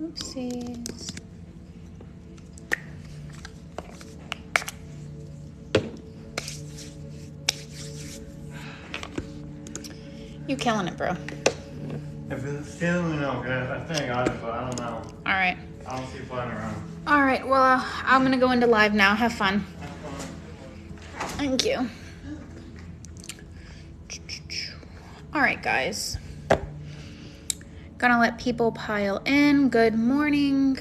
Oopsies. You killing it, bro. If it's feeling okay, I think I got it, but I don't know. All right. I don't see it flying around. All right, well, I'm gonna go into live now. Have fun. Thank you. All right, guys. Gonna let people pile in. Good morning,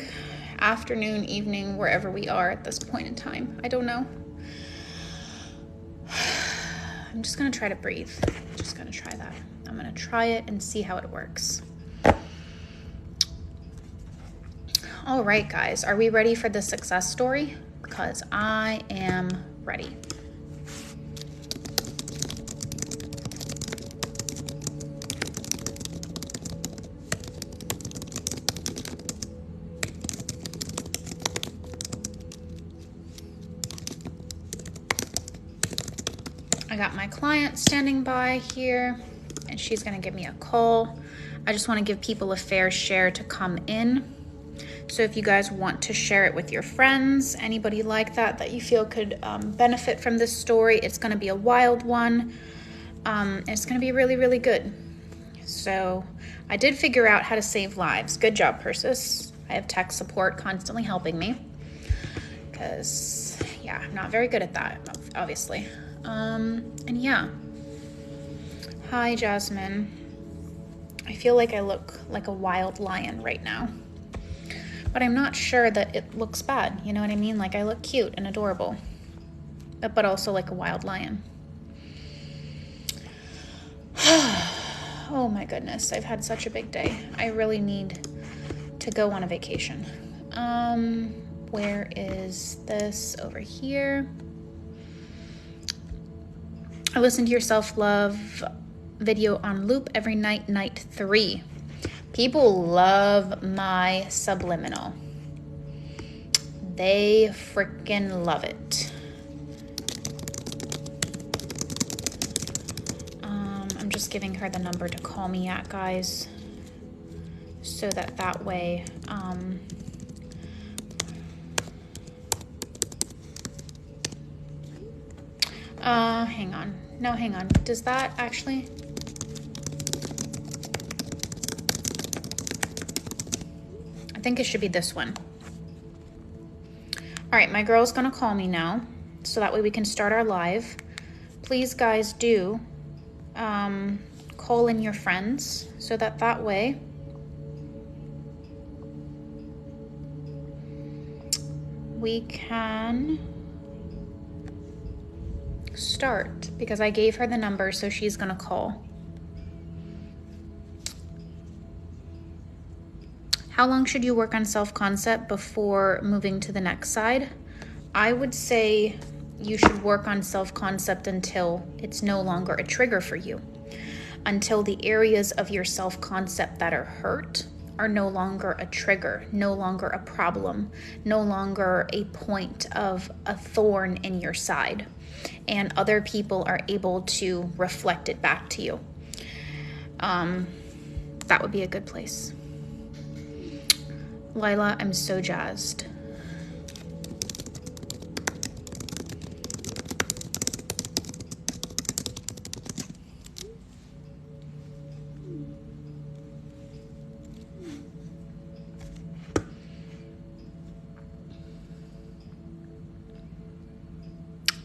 afternoon, evening, wherever we are at this point in time. I don't know. I'm just gonna try to breathe. Just gonna try that. I'm gonna try it and see how it works. All right, guys, are we ready for the success story? Because I am ready. I got my client standing by here, and she's gonna give me a call. I just wanna give people a fair share to come in. So if you guys want to share it with your friends, anybody like that you feel could benefit from this story, it's gonna be a wild one. It's gonna be really, really good. So I did figure out how to save lives. Good job, Persis. I have tech support constantly helping me because, yeah, I'm not very good at that, obviously. And yeah. Hi, Jasmine. I feel like I look like a wild lion right now. But I'm not sure that it looks bad. You know what I mean? Like I look cute and adorable, but also like a wild lion. Oh my goodness, I've had such a big day. I really need to go on a vacation. Where is this? Over here. I listen to your self-love video on loop every night, night 3. People love my subliminal. They freaking love it. I'm just giving her the number to call me at, guys, so that way, hang on. No, hang on. Does that actually... I think it should be this one. All right, my girl's gonna call me now, so that way we can start our live. Please, guys, do call in your friends, so that way we can start, because I gave her the number, so she's gonna call. How long should you work on self-concept before moving to the next side? I would say you should work on self-concept until it's no longer a trigger for you, until the areas of your self-concept that are hurt are no longer a trigger, no longer a problem, no longer a point of a thorn in your side, and other people are able to reflect it back to you. That would be a good place. Lila, I'm so jazzed.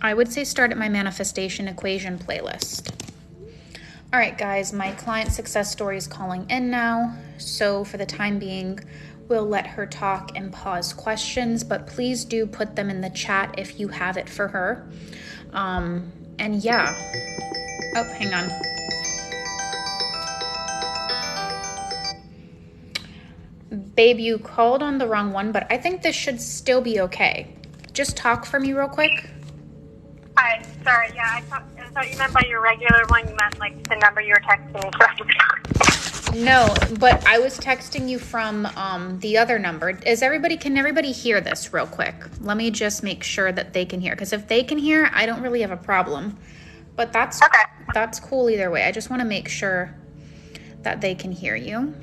I would say start at my manifestation equation playlist. All right, guys, my client success story is calling in now. So for the time being, we'll let her talk and pause questions, but please do put them in the chat if you have it for her. And yeah. Oh, hang on. Babe, you called on the wrong one, but I think this should still be okay. Just talk for me real quick. Hi, sorry, yeah, I thought you meant by your regular one, you meant like the number you were texting me from. No, but I was texting you from the other number. Can everybody hear this real quick? Let me just make sure that they can hear, because if they can hear, I don't really have a problem. But that's okay. That's cool either way. I just want to make sure that they can hear you.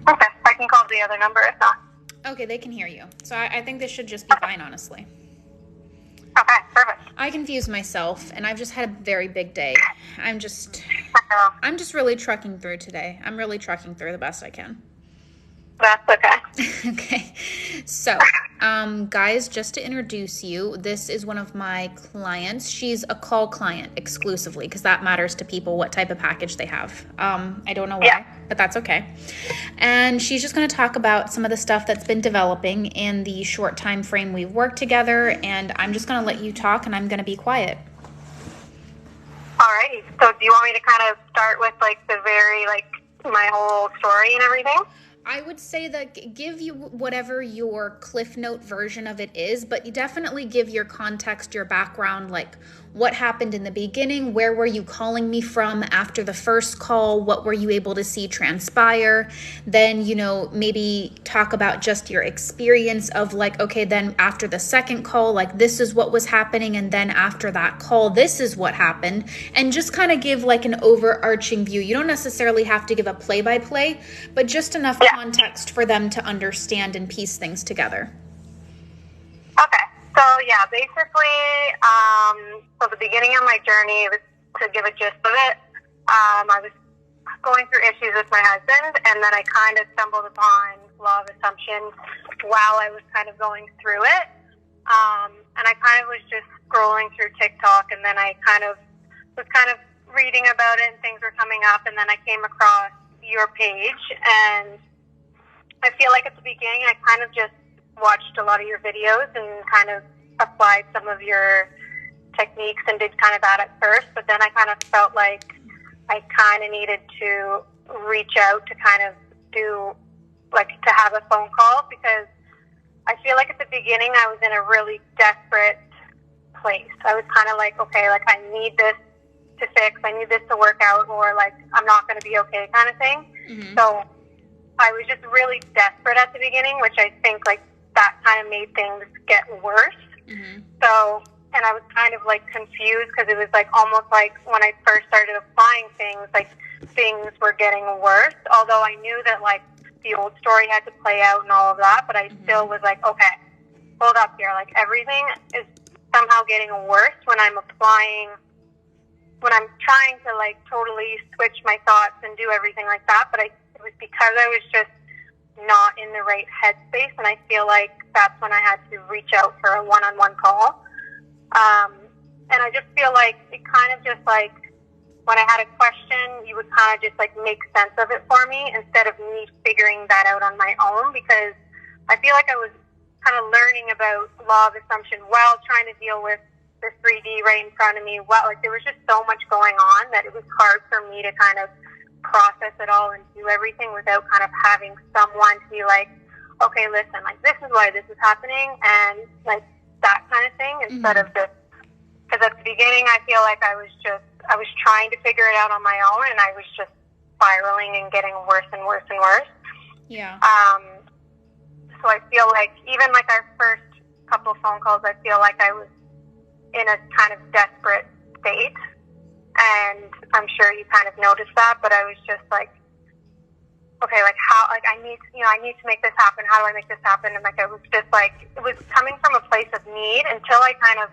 Okay, I can call the other number if not. Okay, they can hear you. So I think this should just be fine, honestly. Okay, perfect. I confused myself, and I've just had a very big day. I'm just really trucking through today. I'm really trucking through the best I can. That's okay. Okay, so guys, just to introduce you, this is one of my clients. She's a call client exclusively because that matters to people what type of package they have. I don't know why, but that's okay. And she's just going to talk about some of the stuff that's been developing in the short time frame we've worked together, and I'm just going to let you talk, and I'm going to be quiet. Alrighty. So do you want me to kind of start with the very my whole story and everything? I would say that give you whatever your Cliff Note version of it is, but you definitely give your context, your background, like what happened in the beginning, where were you calling me from after the first call, what were you able to see transpire, then, maybe talk about just your experience of okay, then after the second call, this is what was happening, and then after that call, this is what happened, and just kind of give an overarching view. You don't necessarily have to give a play-by-play, but just enough context for them to understand and piece things together. Okay. So basically, so the beginning of my journey, to give a gist of it, I was going through issues with my husband, and then I kind of stumbled upon law of assumption while I was kind of going through it. And I kind of was just scrolling through TikTok, and then I was reading about it, and things were coming up, and then I came across your page, and I feel like at the beginning I kind of just watched a lot of your videos and kind of applied some of your techniques and did kind of that at first, but then I kind of felt like I kind of needed to reach out to kind of do, to have a phone call, because I feel like at the beginning I was in a really desperate place. I was kind of okay, I need this to fix, I need this to work out, or I'm not going to be okay kind of thing. Mm-hmm. So I was just really desperate at the beginning, which I think that kind of made things get worse. Mm-hmm. So, and I was kind of confused, because it was almost when I first started applying things, things were getting worse. Although I knew that the old story had to play out and all of that, but I still was okay, hold up here. Everything is somehow getting worse when I'm applying, when I'm trying to totally switch my thoughts and do everything like that. But it was because I was just not in the right headspace, and I feel like that's when I had to reach out for a one-on-one call. And I just feel like it kind of just when I had a question, you would kind of just make sense of it for me instead of me figuring that out on my own, because I feel like I was kind of learning about law of assumption while trying to deal with the 3D right in front of me. Well, there was just so much going on that it was hard for me to kind of process it all and do everything without kind of having someone to be okay, listen, this is why this is happening, and that kind of thing, instead of just, because at the beginning I feel like I was trying to figure it out on my own, and I was just spiraling and getting worse and worse and worse. Yeah. So I feel even our first couple phone calls, I feel like I was in a kind of desperate state. And I'm sure you kind of noticed that, but I was just okay, how, I need to make this happen. How do I make this happen? And I was just it was coming from a place of need until I kind of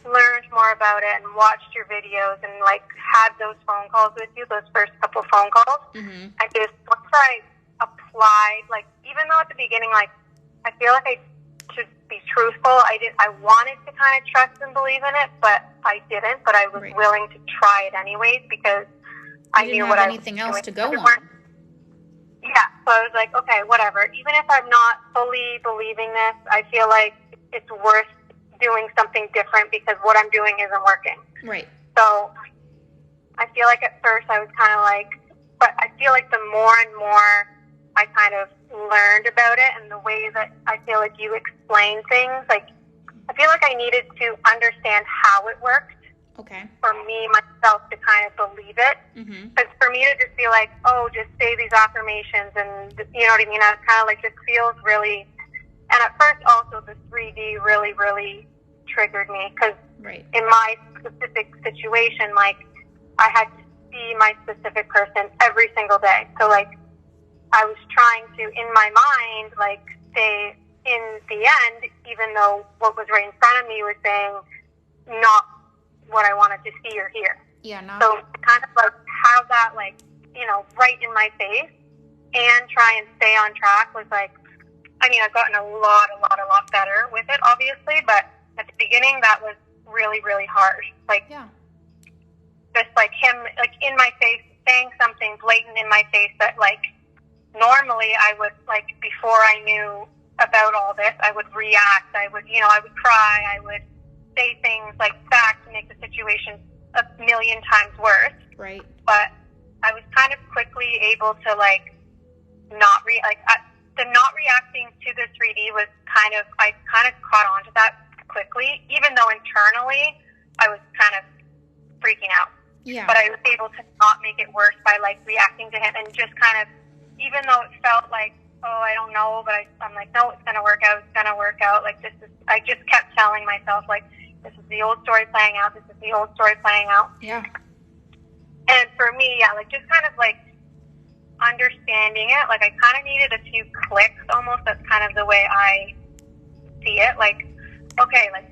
learned more about it and watched your videos and had those phone calls with you, those first couple phone calls. Mm-hmm. I just, once I applied, even though at the beginning, I feel like to be truthful, I wanted to kind of trust and believe in it, but I didn't. But I was willing to try it anyways, because I knew what I was doing. Anything else to go on. Yeah, so I was okay, whatever. Even if I'm not fully believing this, I feel like it's worth doing something different, because what I'm doing isn't working. Right. So I feel like at first I was kind of but I feel like the more and more I kind of learned about it, and the way that I feel like you explain things, I feel like I needed to understand how it worked. Okay. For me, myself, to kind of believe it. Because for me to just be just say these affirmations, and you know what I mean? I was kind of this feels really, and at first also the 3D really, really triggered me, because in my specific situation, I had to see my specific person every single day. So I I was trying to, in my mind, like, say, in the end, even though what was right in front of me was saying not what I wanted to see or hear. Yeah, no. So kind of like have that, like, you know, right in my face and try and stay on track was like, I mean, I've gotten a lot better with it, obviously, but at the beginning that was really, really hard. Like, yeah. Just like him, like in my face, saying something blatant in my face that, like, normally I would, like, before I knew about all this, I would react, I would, you know, I would cry, I would say things like that to make the situation a million times worse. Right. But I was kind of quickly able to, like, the not reacting to the 3D was I kind of caught on to that quickly, even though internally I was kind of freaking out. Yeah. But I was able to not make it worse by, like, reacting to him and just kind of, even though it felt like, oh, I don't know, but I'm like, no, it's going to work out. It's going to work out. Like, I just kept telling myself, like, this is the old story playing out. This is the old story playing out. Yeah. And for me, yeah, like, just kind of, like, understanding it. Like, I kind of needed a few clicks almost. That's kind of the way I see it. Like, okay, like,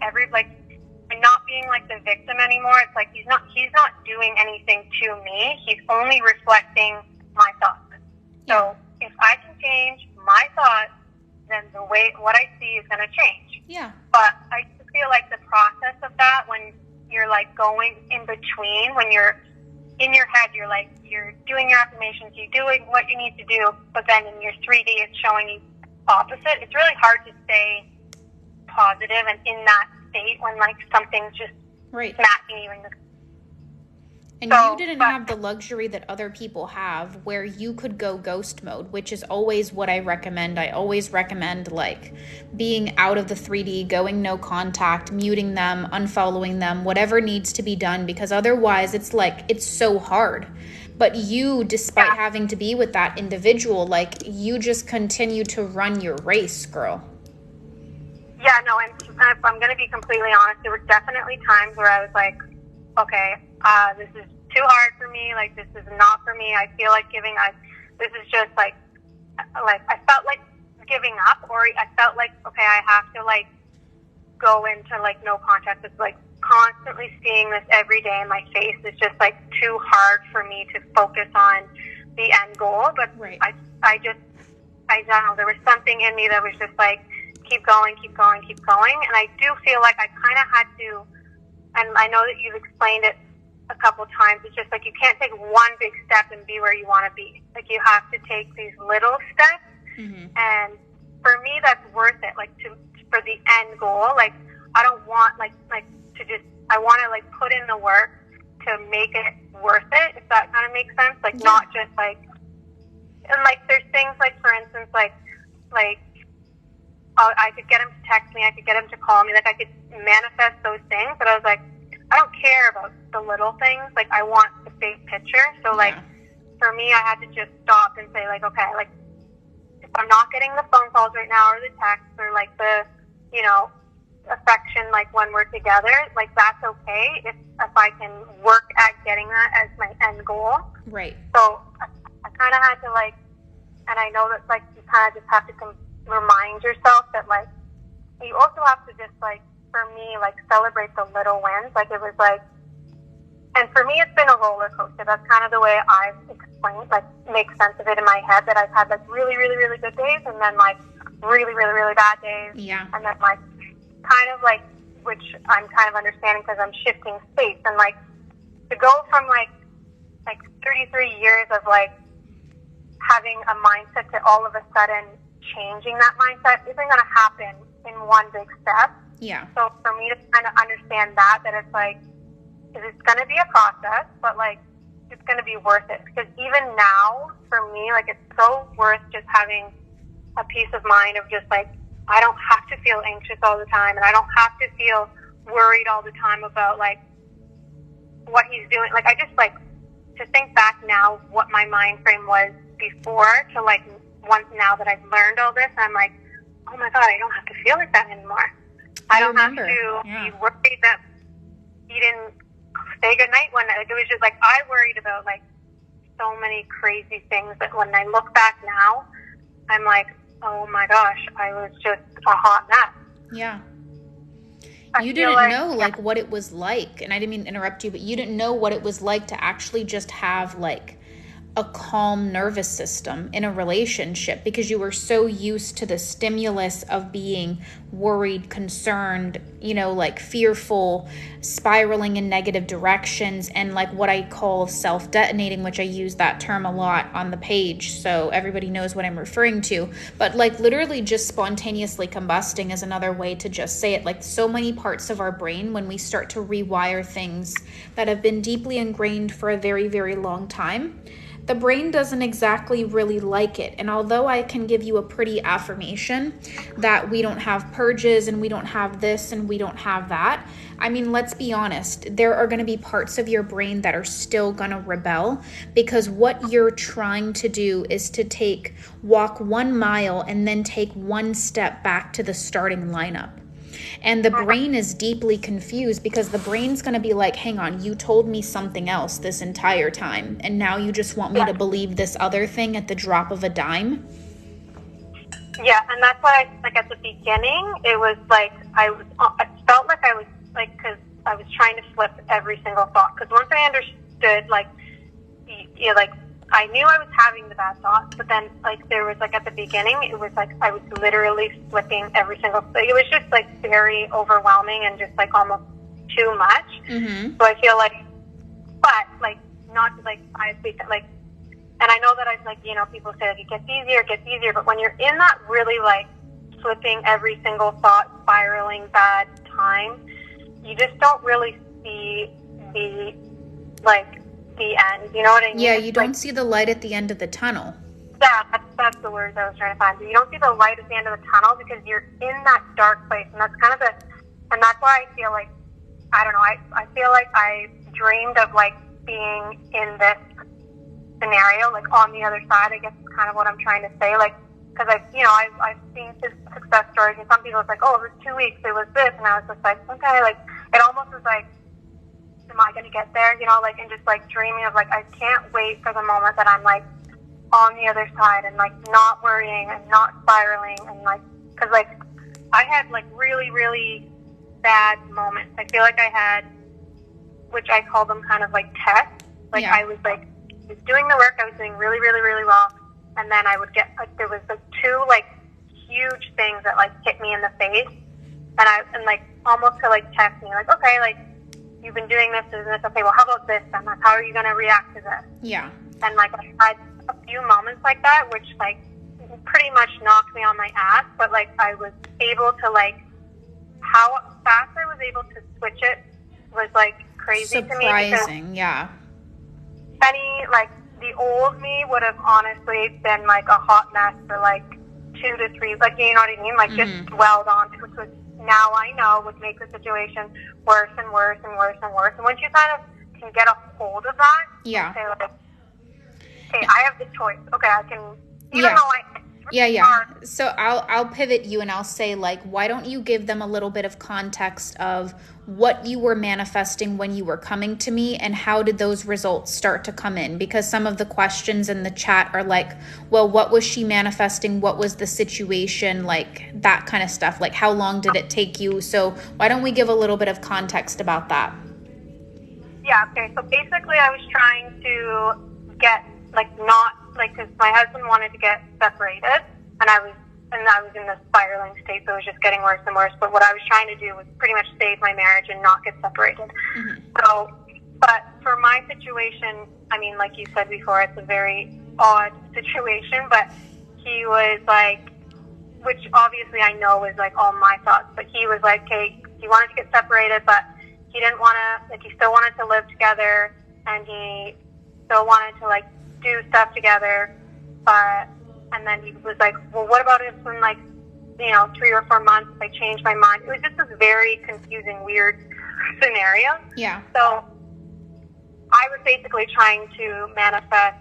not being, like, the victim anymore. It's like, he's not doing anything to me. He's only reflecting my thoughts. So if I can change my thoughts, then what I see is going to change. Yeah. But I just feel like the process of that, when you're, like, going in between, when you're in your head, you're, like, you're doing your affirmations, you're doing what you need to do, but then in your 3D, it's showing you opposite. It's really hard to stay positive and in that state when, like, something's just smacking you in the. And you didn't have the luxury that other people have where you could go ghost mode, which is always what I recommend. I always recommend, like, being out of the 3D, going no contact, muting them, unfollowing them, whatever needs to be done, because otherwise it's like, it's so hard. But you, despite having to be with that individual, like, you just continue to run your race, girl. Yeah, no, and if I'm going to be completely honest, there were definitely times where I was like, okay, this is too hard for me. Like, this is not for me. I feel like giving up. This is just like I felt like giving up, or I felt like, okay, I have to, like, go into, like, no contact. It's like constantly seeing this every day in my face is just, like, too hard for me to focus on the end goal. But I don't know, there was something in me that was just like, keep going. And I do feel like I kind of had to, and I know that you've explained it a couple times, it's just like you can't take one big step and be where you want to be. Like, you have to take these little steps. Mm-hmm. And for me, that's worth it. Like, for the end goal, like, I don't want, like to just, I want to, like, put in the work to make it worth it, if that kind of makes sense. Like, not just, like, and, like, there's things, like, for instance, like, I could get him to text me, I could get him to call me, like, I could manifest those things, but I was like, I don't care about the little things. Like, I want the big picture. So, like, for me, I had to just stop and say, like, okay, like, if I'm not getting the phone calls right now or the texts or, like, the, you know, affection, like, when we're together, like, that's okay if I can work at getting that as my end goal. Right. So I kind of had to, like, and I know that, like, you kind of just have to remind yourself that, like, you also have to just, like, for me, like, celebrate the little wins. Like, it was like, and for me, it's been a roller coaster. That's kind of the way I've explained, like, make sense of it in my head, that I've had, like, really, really, really good days, and then, like, really, really, really bad days. Yeah. And then, like, kind of, like, which I'm kind of understanding because I'm shifting states. And, like, to go from, like 33 years of, like, having a mindset to all of a sudden changing that mindset isn't going to happen in one big step. Yeah. So for me to kind of understand that it's like, it's going to be a process, but, like, it's going to be worth it. Because even now, for me, like, it's so worth just having a peace of mind of just, like, I don't have to feel anxious all the time, and I don't have to feel worried all the time about, like, what he's doing. Like, I just, like, to think back now what my mind frame was before to, like, once now that I've learned all this, I'm like, oh my God, I don't have to feel like that anymore. I don't have to be worried that he didn't say goodnight one night. Like, it was just like, I worried about, like, so many many crazy things that when I look back now, I'm like, oh my gosh, I was just a hot mess. Yeah. I You feel didn't know like what it was like, and I didn't mean to interrupt you, but you didn't know what it was like to actually just have like a calm nervous system in a relationship, because you were so used to the stimulus of being worried, concerned, like fearful, spiraling in negative directions, and like what I call self-detonating, which I use that term a lot on the page so everybody knows what I'm referring to. But like literally just spontaneously combusting is another way to just say it. Like so many parts of our brain, when we start to rewire things that have been deeply ingrained for a very, very long time, the brain doesn't exactly really like it. And although I can give you a pretty affirmation that we don't have purges and we don't have this and we don't have that, I mean, let's be honest, there are going to be parts of your brain that are still going to rebel, because what you're trying to do is to walk 1 mile and then take 1 step back to the starting lineup. And the brain is deeply confused, because the brain's going to be like, hang on, you told me something else this entire time, and now you just want me to believe this other thing at the drop of a dime? Yeah, and that's why, like, at the beginning, it was like, I felt like I was, like, because I was trying to flip every single thought. Because once I understood, like, like, I knew I was having the bad thoughts, but then, like, there was, like, at the beginning, it was, like, I was literally flipping every single thing. It was just, like, very overwhelming and just, like, almost too much. Mm-hmm. So I feel like, but, like, not, like, like, and I know that I've, like, people say, like, it gets easier, but when you're in that really, like, flipping every single thought, spiraling bad time, you just don't really see the, like, the end, you know what I mean? Yeah, you don't see the light at the end of the tunnel. Yeah, that's the word I was trying to find. So you don't see the light at the end of the tunnel because you're in that dark place, and that's kind of and that's why I feel like, I don't know, I feel like I dreamed of, like, being in this scenario, like, on the other side, I guess is kind of what I'm trying to say, like, because I've seen success stories, and some people it's like, oh, it was 2 weeks, it was this, and I was just like, okay, like, it almost was like, am I going to get there, like, and just, like, dreaming of, like, I can't wait for the moment that I'm, like, on the other side, and, like, not worrying, and not spiraling, and, like, because, like, I had, like, really, really bad moments. I feel like I had, which I call them kind of, like, tests, like, yeah. I was doing the work, I was doing really, really, really well, and then I would get, like, there was, like, 2, like, huge things that, like, hit me in the face, and like, almost to, like, test me, like, okay, like, you've been doing this, okay, well, how about this then? Like, how are you going to react to this? Yeah. And, like, I had a few moments like that, which, like, pretty much knocked me on my ass, but, like, I was able to, like, how fast I was able to switch it was, like, crazy to me. Surprising, yeah. Like, the old me would have honestly been, like, a hot mess for, like, 2 to 3, like, you know what I mean? Like, just dwelled on, which was, now I know, would make the situation worse and worse and worse and worse. And once you kind of can get a hold of that, yeah. say, like, okay, I have the choice. Okay, I can, even though I... Yeah. So I'll pivot you and I'll say, like, why don't you give them a little bit of context of what you were manifesting when you were coming to me, and how did those results start to come in? Because some of the questions in the chat are like, well, what was she manifesting? What was the situation? Like, that kind of stuff. Like, how long did it take you? So why don't we give a little bit of context about that? Yeah, okay. So basically I was trying to get, like, not, like, because my husband wanted to get separated, and I was in this spiraling state, so it was just getting worse and worse. But what I was trying to do was pretty much save my marriage and not get separated. Mm-hmm. So, but for my situation, I mean, like you said before, it's a very odd situation, but he was like, which obviously I know is, like, all my thoughts, but he was like, okay, he wanted to get separated, but he didn't want to, like, he still wanted to live together, and he still wanted to, like, do stuff together, but, and then he was like, well, what about if in, like, 3 or 4 months I change my mind? It was just this very confusing, weird scenario. Yeah. So I was basically trying to manifest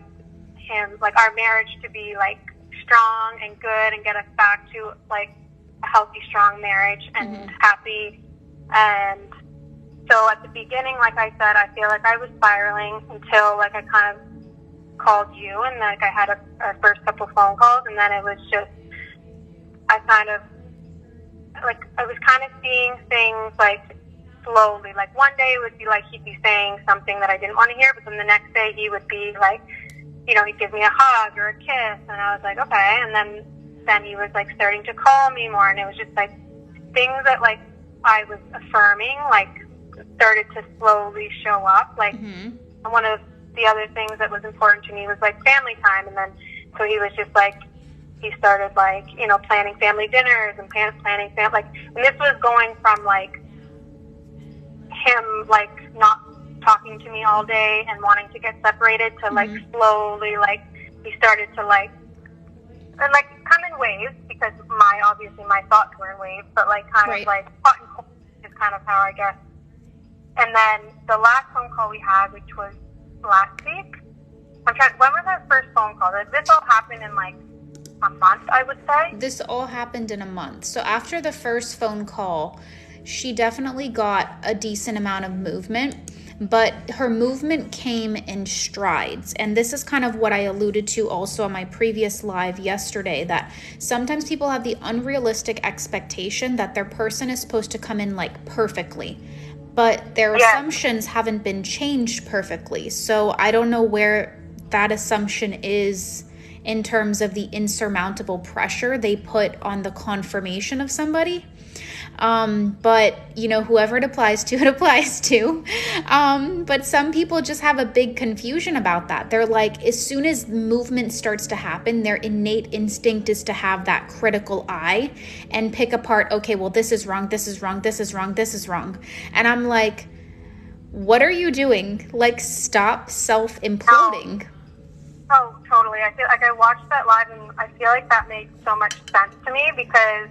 him, like, our marriage to be, like, strong and good and get us back to, like, a healthy, strong marriage and happy. And so at the beginning, like I said, I feel like I was spiraling until, like, I kind of called you, and like I had our first couple phone calls, and then it was just, I was kind of seeing things like slowly. Like one day it would be like he'd be saying something that I didn't want to hear, but then the next day he would be like, you know, he'd give me a hug or a kiss, and I was like, okay. And then he was like starting to call me more, and it was just like things that like I was affirming like started to slowly show up. Like and one of the other things that was important to me was like family time, and then so he was just like, he started like, you know, planning family dinners and planning family, like, and this was going from like him like not talking to me all day and wanting to get separated to like slowly like he started to like, and like come in waves, because obviously my thoughts were in waves, but like kind of like hot and cold is kind of how I guess. And then the last phone call we had, which was last week, when was our first phone call? Did this all happen in like a month, I would say? This all happened in a month. So after the first phone call, she definitely got a decent amount of movement, but her movement came in strides. And this is kind of what I alluded to also on my previous live yesterday, that sometimes people have the unrealistic expectation that their person is supposed to come in like perfectly, but their assumptions haven't been changed perfectly. So I don't know where that assumption is in terms of the insurmountable pressure they put on the confirmation of somebody. But you know, whoever it applies to, it applies to. But some people just have a big confusion about that. They're like, as soon as movement starts to happen, their innate instinct is to have that critical eye and pick apart, okay, well, this is wrong, this is wrong, this is wrong, this is wrong. And I'm like, what are you doing? Like, stop self-imploding. Oh, totally. I feel like I watched that live, and I feel like that made so much sense to me, because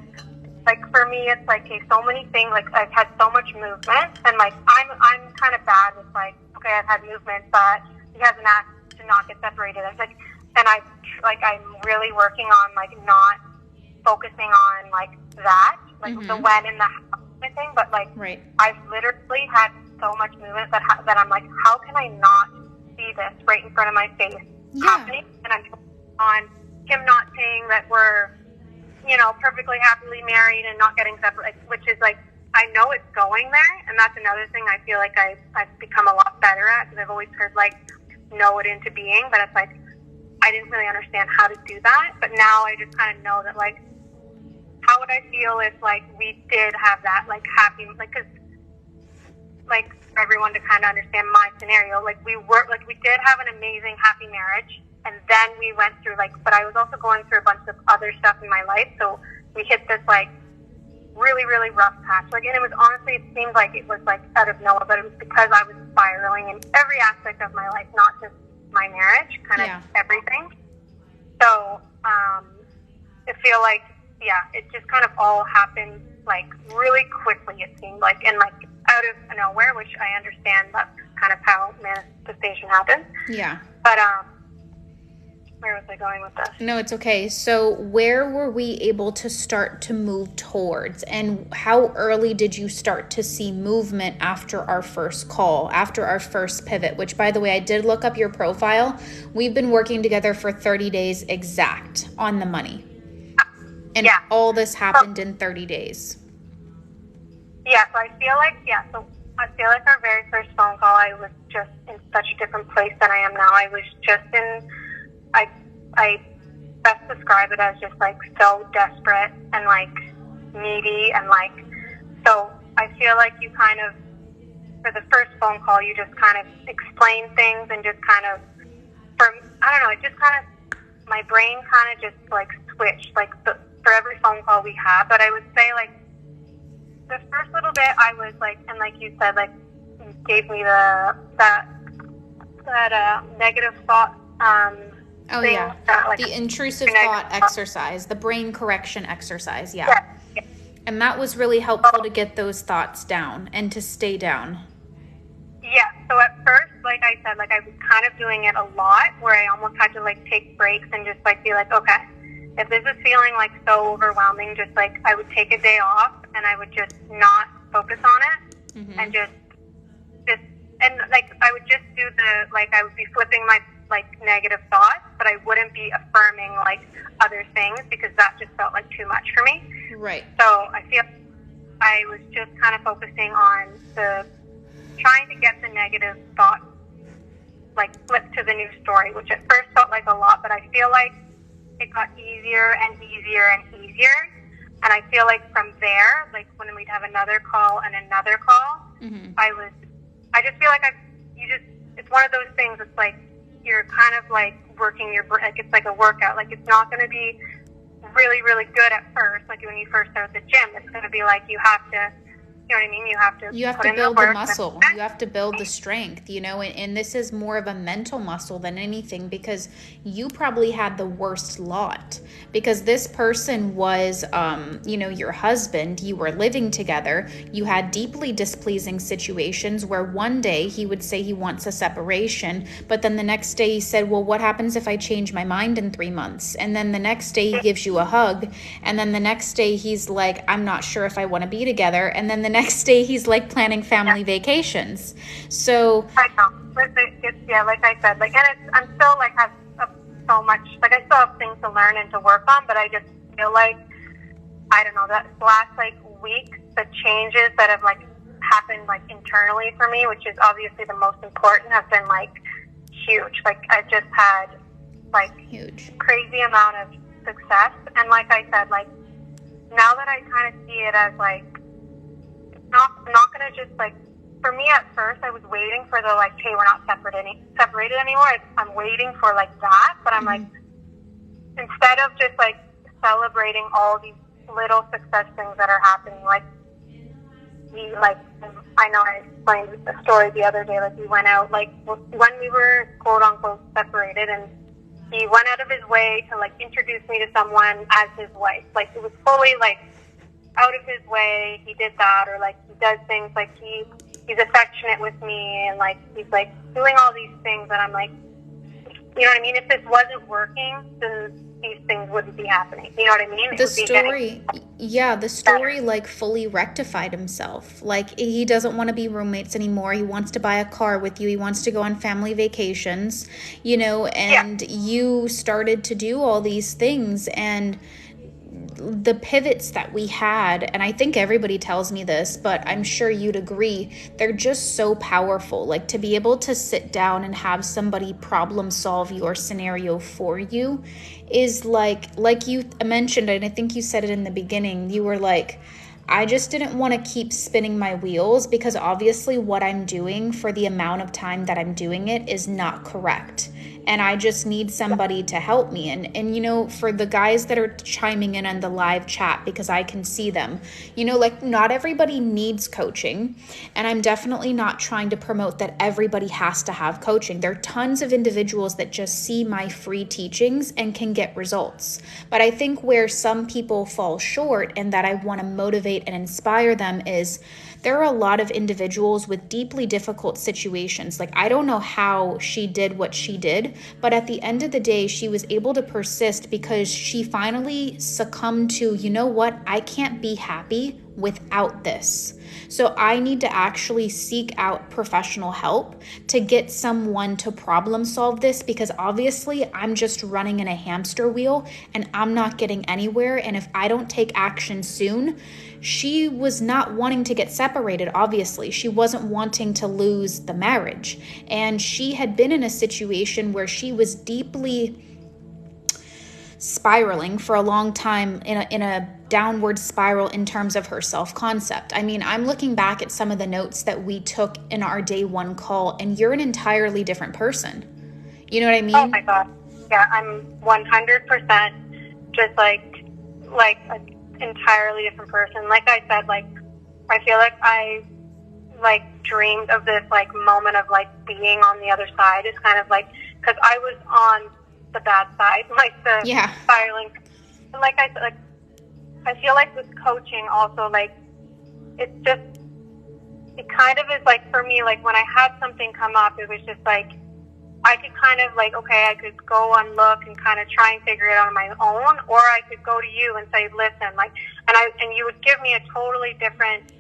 like for me, it's like, okay, so many things, like I've had so much movement, and like I'm kind of bad with like, okay, I've had movement, but he hasn't asked to not get separated. It's like, and I'm really working on like not focusing on like that, like the when and the how kind of thing, but like I've literally had so much movement that I'm like, how can I not see this right in front of my face happening? And I'm on him not saying that we're, you know, perfectly happily married and not getting separate, which is like, I know it's going there, and that's another thing I feel like I've become a lot better at, because I've always heard like know it into being, but it's like I didn't really understand how to do that, but now I just kind of know that like, how would I feel if like we did have that like happy, like, because like for everyone to kind of understand my scenario, like we did have an amazing happy marriage, and then we went through like, but I was also going through a bunch of other stuff in my life, so we hit this like really, really rough patch. Like, and it was honestly, it seemed like it was like out of nowhere, but it was because I was spiraling in every aspect of my life, not just my marriage, kind of everything. So I feel like, it just kind of all happened like really quickly, it seemed like, and like out of nowhere, which I understand that's kind of how manifestation happens. Yeah. But where was I going with this? No, it's okay. So where were we able to start to move towards, and how early did you start to see movement after our first call, after our first pivot, which, by the way, I did look up your profile. We've been working together for 30 days exact, on the money. And all this happened in 30 days. Yeah, so I feel like our very first phone call, I was just in such a different place than I am now. I was just in, I best describe it as just like so desperate and like needy, and like, so I feel like you kind of, for the first phone call, you just kind of explain things and just kind of, I don't know, it just kind of, my brain kind of just like switched, like for every phone call we had. But I would say like the first little bit I was like, and like you said, like you gave me that negative thought thing, like, the intrusive thought exercise, the brain correction exercise. And that was really helpful to get those thoughts down and to stay down. So at first, like I said, like I was kind of doing it a lot, where I almost had to like take breaks and just like be like, okay, if this is feeling like so overwhelming, just like I would take a day off and I would just not focus on it, and just and like I would just do I would be flipping my like negative thoughts, but I wouldn't be affirming like other things because that just felt like too much for me. Right. So I feel I was just kind of focusing on trying to get the negative thoughts like flipped to the new story, which at first felt like a lot, but I feel like it got easier and easier and easier. And I feel like from there, like when we'd have another call and another call, I just feel like it's one of those things. It's like you're kind of like working like it's like a workout. Like it's not going to be really, really good at first. Like when you first start at the gym, it's going to be like you have to, you know what I mean? You have to build the muscle. You have to build the strength, you know, and this is more of a mental muscle than anything because you probably had the worst lot because this person was, you know, your husband, you were living together, you had deeply displeasing situations where one day he would say he wants a separation, but then the next day he said, well, what happens if I change my mind in 3 months? And then the next day he gives you a hug. And then the next day he's like, I'm not sure if I want to be together. And then the next day he's like planning family vacations. So I know. Yeah, like I said, like, and I'm still like have so much, like I still have things to learn and to work on, but I just feel like, I don't know, that last like week, the changes that have like happened like internally for me, which is obviously the most important, have been like huge. Like I've just had like huge, crazy amount of success. And like I said, like now that I kind of see it as like, I'm not going to just like, for me at first I was waiting for the like, hey, we're not separated anymore. I'm waiting for like that, but I'm like, instead of just like celebrating all these little success things that are happening, like I know I explained the story the other day, like we went out, like when we were quote unquote separated, and he went out of his way to like introduce me to someone as his wife. Like it was fully like out of his way, he did that, or like he does things like he's affectionate with me, and like he's like doing all these things, and I'm like, you know what I mean? If this wasn't working, then these things wouldn't be happening. You know what I mean? The story like fully rectified himself. Like he doesn't want to be roommates anymore. He wants to buy a car with you. He wants to go on family vacations, you know, and you started to do all these things, and the pivots that we had, and I think everybody tells me this, but I'm sure you'd agree, they're just so powerful. Like to be able to sit down and have somebody problem solve your scenario for you is like you mentioned, and I think you said it in the beginning, you were like, I just didn't want to keep spinning my wheels because obviously what I'm doing for the amount of time that I'm doing it is not correct. And I just need somebody to help me. And you know, for the guys that are chiming in on the live chat, because I can see them, you know, like not everybody needs coaching. And I'm definitely not trying to promote that everybody has to have coaching. There are tons of individuals that just see my free teachings and can get results. But I think where some people fall short and that I want to motivate and inspire them is there are a lot of individuals with deeply difficult situations. Like, I don't know how she did what she did, but at the end of the day, she was able to persist because she finally succumbed to, you know what, I can't be happy without this. So I need to actually seek out professional help to get someone to problem solve this, because obviously I'm just running in a hamster wheel and I'm not getting anywhere. And if I don't take action soon, she was not wanting to get separated, obviously. She wasn't wanting to lose the marriage. And she had been in a situation where she was deeply spiraling for a long time in a downward spiral in terms of her self-concept. I mean, I'm looking back at some of the notes that we took in our day one call, and you're an entirely different person. You know what I mean? Oh my God. Yeah, I'm 100% just like an entirely different person. Like I said, like, I feel like I like dreamed of this like moment of like being on the other side. It's kind of like, because I was on the bad side, like the spiraling. And like I said, like, I feel like with coaching also, like, it's just, it kind of is like, for me, like when I had something come up, it was just like, I could kind of like, okay, I could go and look and kind of try and figure it out on my own, or I could go to you and say, listen, like, and you would give me a totally different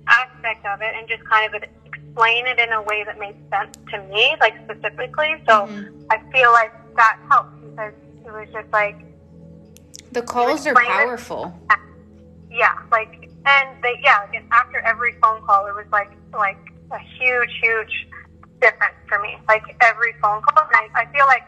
aspect of it and just kind of explain it in a way that made sense to me, like specifically. So I feel like that helped because it was just like the calls are powerful. Yeah, like, and they, yeah, like, after every phone call, it was like a huge difference for me. Like every phone call, and I feel like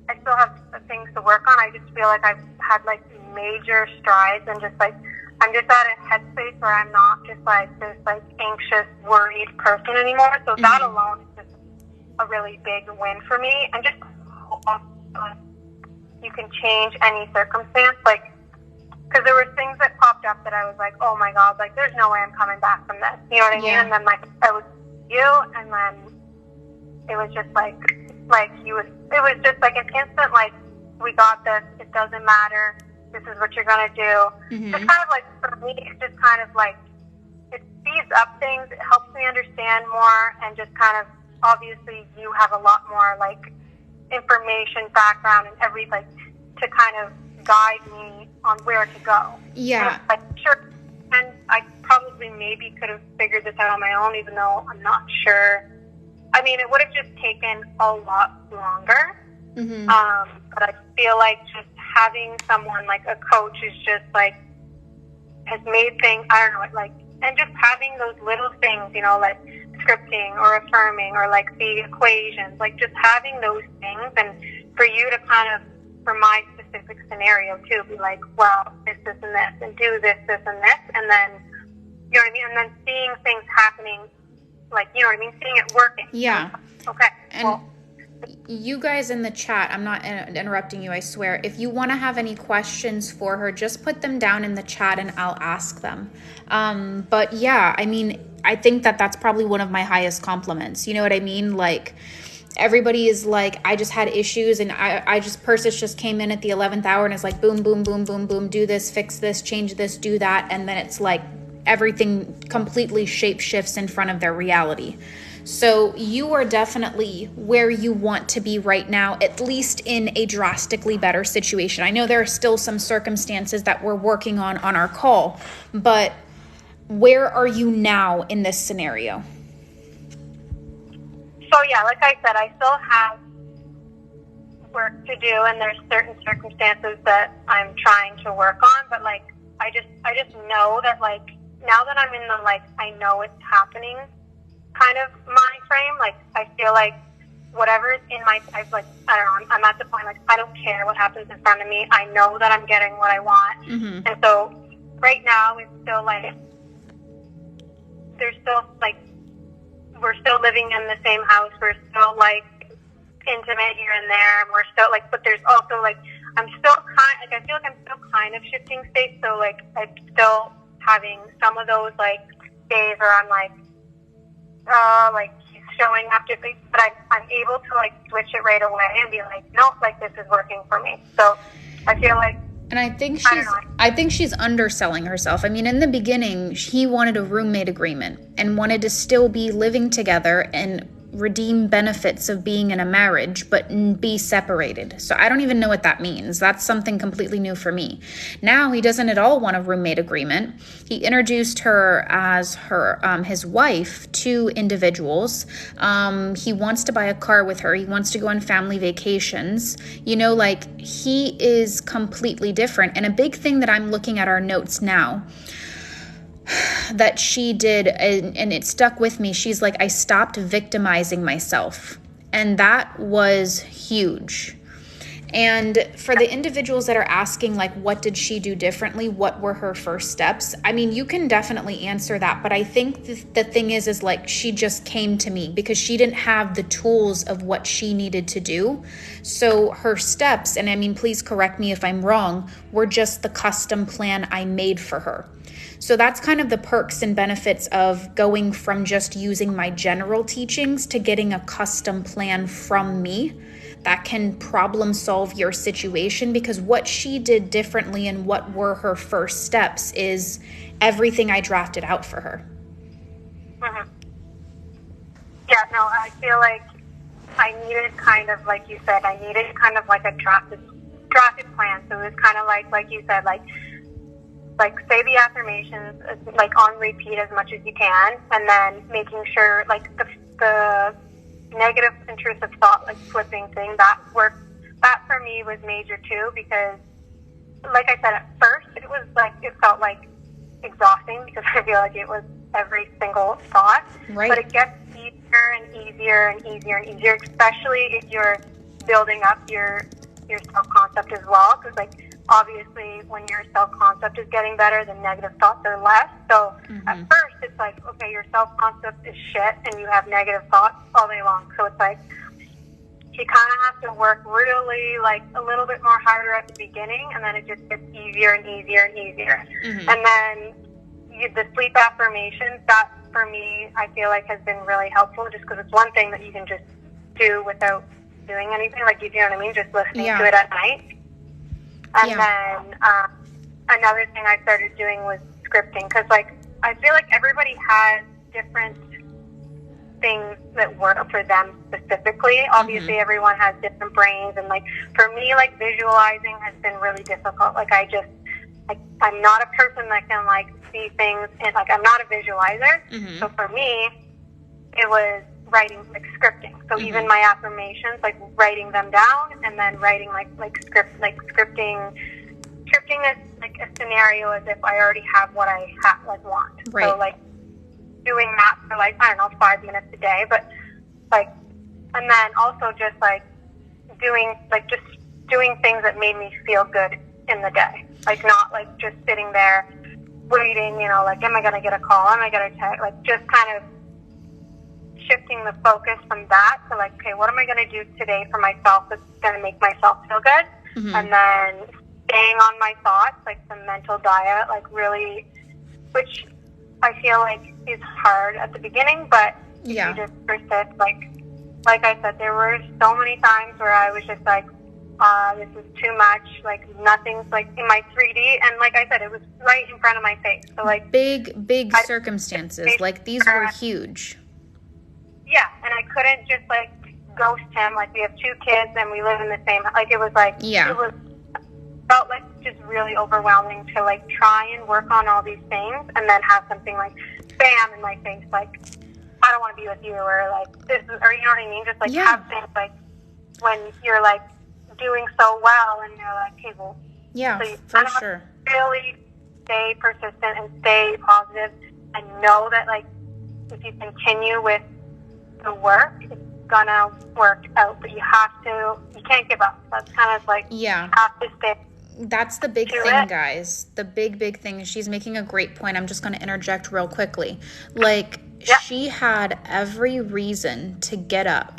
I still have things to work on. I just feel like I've had like major strides, and just like I'm just at a headspace where I'm not just like this like anxious, worried person anymore. So that alone is just a really big win for me. And just you can change any circumstance, like, because there were things that popped up that I was like, oh my God, like there's no way I'm coming back from this. You know what I mean? And then like I was you, and then it was just like it was just like an instant, like, we got this, it doesn't matter, this is what you're going to do. It's kind of like, for me, it's just kind of like, it speeds up things, it helps me understand more, and just kind of, obviously, you have a lot more, like, information, background, and every, like, to kind of guide me on where to go. Yeah. And, like, sure, and I probably maybe could have figured this out on my own, even though I'm not sure. I mean, it would have just taken a lot longer. But I feel like just having someone like a coach is just like, has made things, I don't know, like, and just having those little things, you know, like scripting or affirming or like the equations, like just having those things, and for you to kind of, for my specific scenario too, be like, well, this, and this, and do this, and this, and then, you know what I mean? And then seeing things happening, like, you know what I mean? Seeing it working. Yeah. Okay. And well, you guys in the chat, I'm not interrupting you, I swear. If you want to have any questions for her, just put them down in the chat and I'll ask them. But yeah, I mean, I think that that's probably one of my highest compliments. You know what I mean? Like, everybody is like, I just had issues, and Persis just came in at the 11th hour and is like, boom, boom, boom, boom, boom, do this, fix this, change this, do that. And then it's like everything completely shape shifts in front of their reality. So you are definitely where you want to be right now, at least in a drastically better situation. I know there are still some circumstances that we're working on our call, but where are you now in this scenario? So yeah, like I said, I still have work to do, and there's certain circumstances that I'm trying to work on, but like, I just know that, like, now that I'm in the, like, I know it's happening kind of mind frame, like, I feel like whatever is in my, I don't know, I'm at the point, like, I don't care what happens in front of me. I know that I'm getting what I want. And so right now it's still like, there's still like, we're still living in the same house. We're still like intimate here and there. And we're still like, but there's also like, I'm still kind, like, I feel like I'm still kind of shifting states. So like, I'm still having some of those like days where I'm like he's showing up to things, but I'm able to like switch it right away and be like, nope, like this is working for me. So I feel like, and I think she's underselling herself. I mean, in the beginning, he wanted a roommate agreement and wanted to still be living together and redeem benefits of being in a marriage, but be separated. So I don't even know what that means. That's something completely new for me. Now he doesn't at all want a roommate agreement. He introduced her as his wife to individuals. He wants to buy a car with her. He wants to go on family vacations. You know, like, he is completely different. And a big thing that I'm looking at our notes now that she did, and it stuck with me, she's like, I stopped victimizing myself. And that was huge. And for the individuals that are asking, like, what did she do differently? What were her first steps? I mean, you can definitely answer that. But I think the thing is like, she just came to me because she didn't have the tools of what she needed to do. So her steps, and I mean, please correct me if I'm wrong, were just the custom plan I made for her. So that's kind of the perks and benefits of going from just using my general teachings to getting a custom plan from me that can problem solve your situation, because what she did differently and what were her first steps is everything I drafted out for her. Yeah, no, I feel like I needed kind of, like you said, I needed kind of like a drafted plan. So it was kind of like you said, like say the affirmations like on repeat as much as you can, and then making sure like the negative intrusive thought, like flipping thing, that worked. That for me was major too, because like I said, at first it was like, it felt like exhausting because I feel like it was every single thought. Right. But it gets easier and easier and easier and easier, especially if you're building up your self-concept as well. Because like, obviously when your self-concept is getting better, the negative thoughts are less. So at first it's like, okay, your self-concept is shit and you have negative thoughts all day long. So it's like, you kind of have to work really, like, a little bit more harder at the beginning, and then it just gets easier and easier and easier. And then the sleep affirmations, that, for me, I feel like has been really helpful, just because it's one thing that you can just do without doing anything, like, you know what I mean, just listening to it at night. And then another thing I started doing was scripting, because, like, I feel like everybody has different things that work for them specifically. Obviously, everyone has different brains, and like for me, like visualizing has been really difficult. Like I'm not a person that can like see things, and like I'm not a visualizer. So for me, it was writing, like scripting. So even my affirmations, like writing them down, and then writing like scripting is like a scenario as if I already have what I want. Right. So like doing that for like, I don't know, 5 minutes a day, but like, and then also just like doing things that made me feel good in the day. Like not like just sitting there waiting, you know, like, am I going to get a call? Am I going to text? Like just kind of shifting the focus from that to like, okay, what am I going to do today for myself that's going to make myself feel good? And then staying on my thoughts, like the mental diet, like really, which I feel like is hard at the beginning, but you just persist. Like I said, there were so many times where I was just like, this is too much. Like nothing's like in my 3D, and like I said, it was right in front of my face. So like big circumstances, like these were huge. Yeah, and I couldn't just like ghost him. Like we have 2 kids and we live in the same. Like it was like it felt like just really overwhelming to like try and work on all these things and then have something like bam in my face, like I don't want to be with you, or like this is, or you know what I mean, just like have things like when you're like doing so well and you're like, okay, well, so you for sure really stay persistent and stay positive and know that like if you continue with the work, it's gonna work out, but you can't give up. That's kind of like you have to stay. That's the big thing, guys. The big thing. She's making a great point. I'm just going to interject real quickly. Like, she had every reason to give up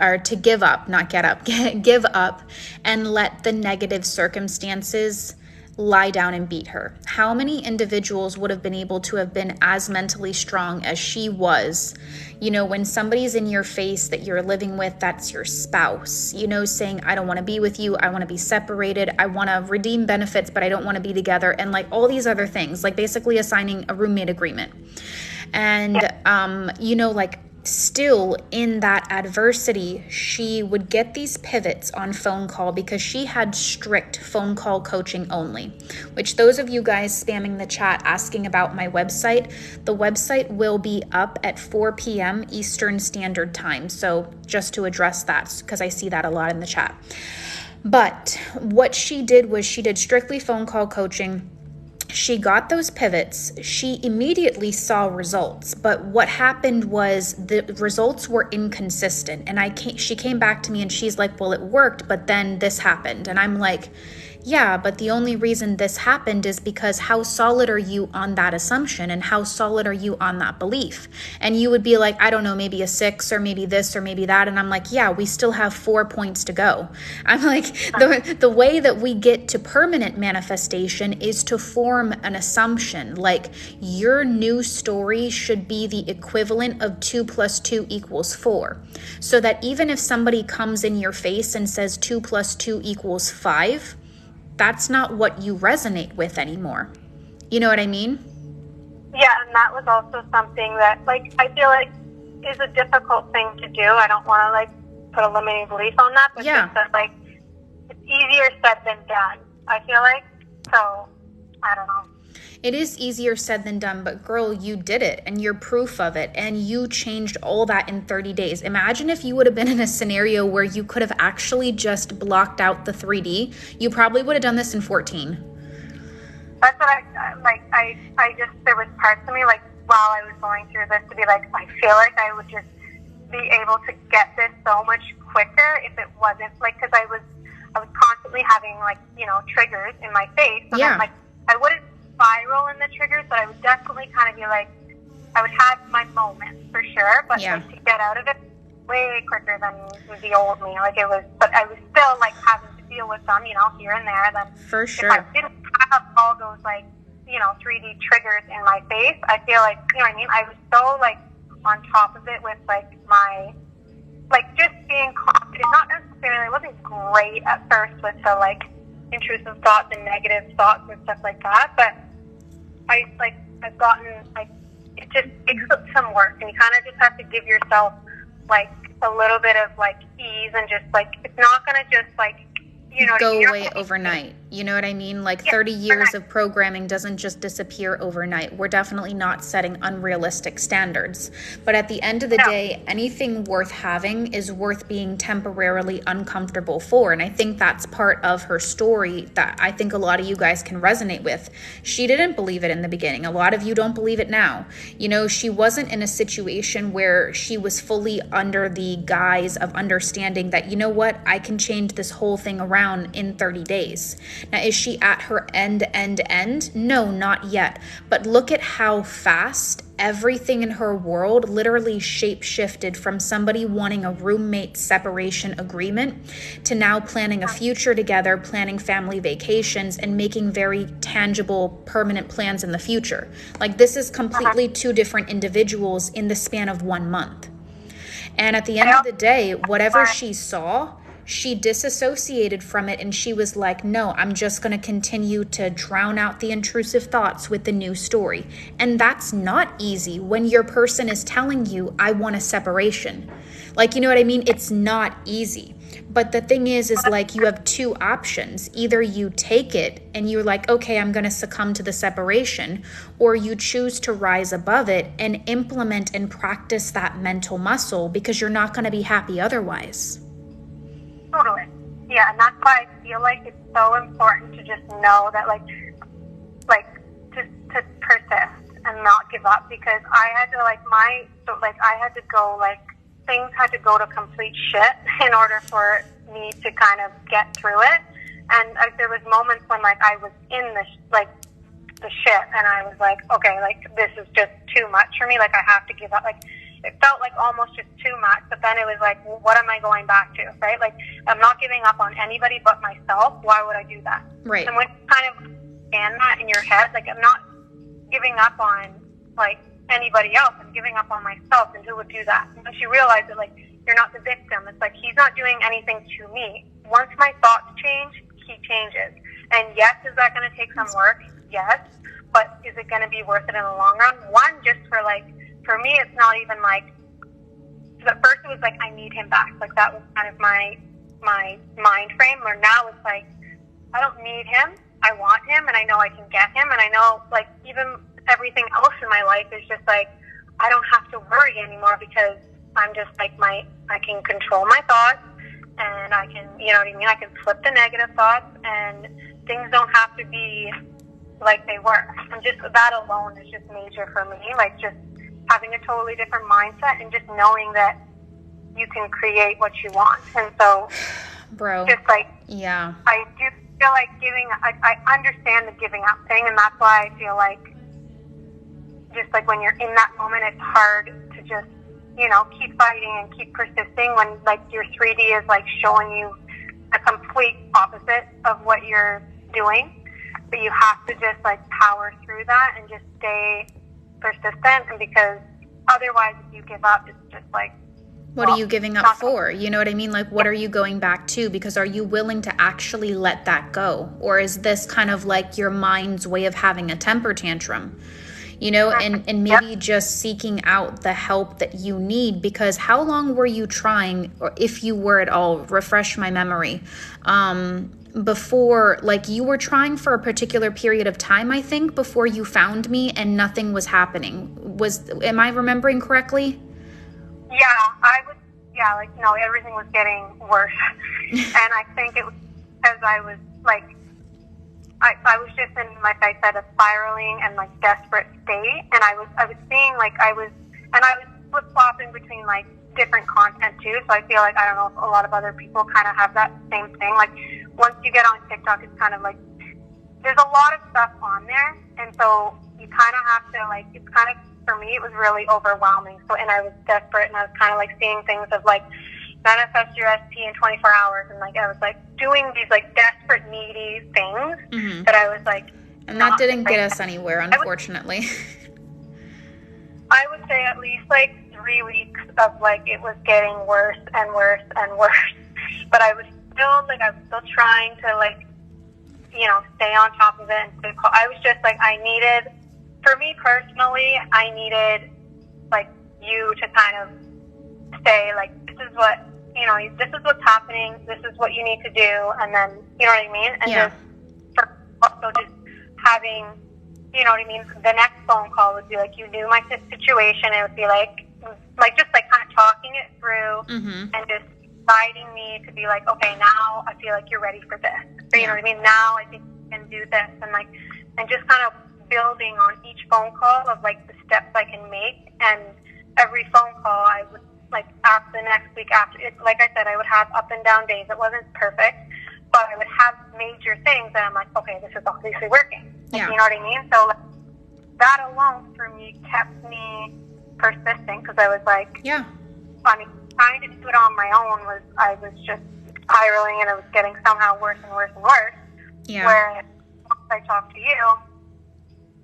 and let the negative circumstances lie down and beat her. How many individuals would have been able to have been as mentally strong as she was? You know, when somebody's in your face that you're living with, that's your spouse, you know, saying, I don't want to be with you. I want to be separated. I want to redeem benefits, but I don't want to be together. And like all these other things, like basically assigning a roommate agreement. And, you know, like still in that adversity, she would get these pivots on phone call because she had strict phone call coaching only, which those of you guys spamming the chat asking about my website, the website will be up at 4 p.m. Eastern Standard Time. So just to address that, because I see that a lot in the chat. But what she did was she did strictly phone call coaching. She got those pivots. She immediately saw results, but what happened was the results were inconsistent. And she came back to me and she's like, well, it worked, but then this happened. And I'm like, yeah, but the only reason this happened is because how solid are you on that assumption and how solid are you on that belief? And you would be like, I don't know, maybe a 6 or maybe this or maybe that. And I'm like, yeah, we still have 4 points to go. I'm like, the way that we get to permanent manifestation is to form an assumption. Like your new story should be the equivalent of 2 + 2 = 4. So that even if somebody comes in your face and says 2 + 2 = 5, that's not what you resonate with anymore. You know what I mean? Yeah, and that was also something that, like, I feel like is a difficult thing to do. I don't want to, like, put a limiting belief on that, but just that, like, it's easier said than done, I feel like. So, I don't know. It is easier said than done, but girl, you did it and you're proof of it, and you changed all that in 30 days. Imagine if you would have been in a scenario where you could have actually just blocked out the 3D. You probably would have done this in 14. That's what I just, there was parts of me, like, while I was going through this, to be like, I feel like I would just be able to get this so much quicker if it wasn't, like, because I was constantly having, like, you know, triggers in my face. So Yeah. then, like, I wouldn't spiral in the triggers, but I would definitely kind of be like, I would have my moments for sure, but Yeah. like, to get out of it way quicker than the old me. Like, it was, but I was still, like, having to deal with them, you know, here and there. Then For sure. if I didn't have all those, like, you know, 3D triggers in my face, I feel like, you know what I mean? I was so, like, on top of it with, like, my, like, just being confident. Not necessarily, I wasn't great at first with the, like, intrusive thoughts and negative thoughts and stuff like that, but I've gotten, like, it takes some work, and you kind of just have to give yourself, like, a little bit of, like, ease, and just, like, it's not going to just, like, you know, go away overnight. You know what I mean? Like, 30 years of programming doesn't just disappear overnight. We're definitely not setting unrealistic standards. But at the end of the day, anything worth having is worth being temporarily uncomfortable for. And I think that's part of her story that I think a lot of you guys can resonate with. She didn't believe it in the beginning. A lot of you don't believe it now. You know, she wasn't in a situation where she was fully under the guise of understanding that, you know what, I can change this whole thing around in 30 days. Now, is she at her end? No, not yet. But look at how fast everything in her world literally shape-shifted from somebody wanting a roommate separation agreement to now planning a future together, planning family vacations, and making very tangible, permanent plans in the future. Like, this is completely two different individuals in the span of 1 month. And at the end of the day, whatever she saw, she disassociated from it, and she was like, no, I'm just going to continue to drown out the intrusive thoughts with the new story. And that's not easy when your person is telling you, I want a separation. Like, you know what I mean? It's not easy. But the thing is like, you have two options. Either you take it and you're like, okay, I'm going to succumb to the separation, or you choose to rise above it and implement and practice that mental muscle, because you're not going to be happy otherwise. Totally. Yeah, and that's why I feel like it's so important to just know that, like to persist and not give up, because I had to, I had to go, like, things had to go to complete shit in order for me to kind of get through it. And there was moments when, like, I was in the shit, and I was like, okay, like, this is just too much for me. Like, I have to give up. Like, it felt like almost just too much, but then it was like, well, what am I going back to, right? Like, I'm not giving up on anybody but myself. Why would I do that? Right. And when you kind of stand that in your head, like, I'm not giving up on, like, anybody else. I'm giving up on myself, and who would do that? And once you realize that, like, you're not the victim, it's like, he's not doing anything to me. Once my thoughts change, he changes. And yes, is that going to take some work? Yes. But is it going to be worth it in the long run? One, just for, like, for me, it's not even like, at first it was like, I need him back. Like, that was kind of my mind frame. Where now it's like, I don't need him. I want him, and I know I can get him. And I know, like, even everything else in my life is just like, I don't have to worry anymore, because I'm just like, I can control my thoughts, and I can, you know what I mean? I can flip the negative thoughts, and things don't have to be like they were. And just that alone is just major for me. Like, just having a totally different mindset, and just knowing that you can create what you want. And so, bro, just like, yeah, I do feel like I understand the giving up thing, and that's why I feel like, just like, when you're in that moment, it's hard to just, you know, keep fighting and keep persisting when, like, your 3D is, like, showing you a complete opposite of what you're doing. But you have to just, like, power through that and just stay persistent, and because otherwise, if you give up, it's just like, what are you giving up for? You know what I mean? Like, what are you going back to? Because are you willing to actually let that go? Or is this kind of like your mind's way of having a temper tantrum? You know, and maybe just seeking out the help that you need, because how long were you trying, or if you were at all, refresh my memory, before, like you were trying for a particular period of time, I think, before you found me and nothing was happening. Am I remembering correctly? No, everything was getting worse. And I think it was because I was like, I was just in, like I said, a spiraling and like desperate state. And I was seeing like I was flip-flopping between like different content too. So I feel like, I don't know if a lot of other people kind of have that same thing. Like once you get on TikTok, it's kind of like, there's a lot of stuff on there. And so you kind of have to like, it's kind of, for me, it was really overwhelming. So, and I was desperate, and I was kind of like seeing things of like, manifest your SP in 24 hours. And like, I was like doing these like desperate, needy things that I was like. And that didn't get us anywhere, unfortunately. I would say at least like 3 weeks of like, it was getting worse and worse and worse. But I was still trying to like, you know, stay on top of it. And I was just like, for me personally, I needed like you to kind of say like, this is what, you know, this is what's happening, this is what you need to do, and then, you know what I mean? And yeah. just having, you know what I mean, the next phone call would be like, you knew my situation. It would be like just like kind of talking it through and just guiding me to be like, okay, now I feel like you're ready for this. Or, you know what I mean? Now I think you can do this. And like, and just kind of building on each phone call of like the steps I can make. And every phone call I would like after the next week after it, like I said, I would have up and down days. It wasn't perfect, but I would have major things that I'm like, okay, this is obviously working. Yeah. You know what I mean? So like, that alone for me kept me persisting, because I was like, yeah. I mean, trying to do it on my own I was just spiraling, and it was getting somehow worse and worse and worse. Yeah. Where once I talked to you,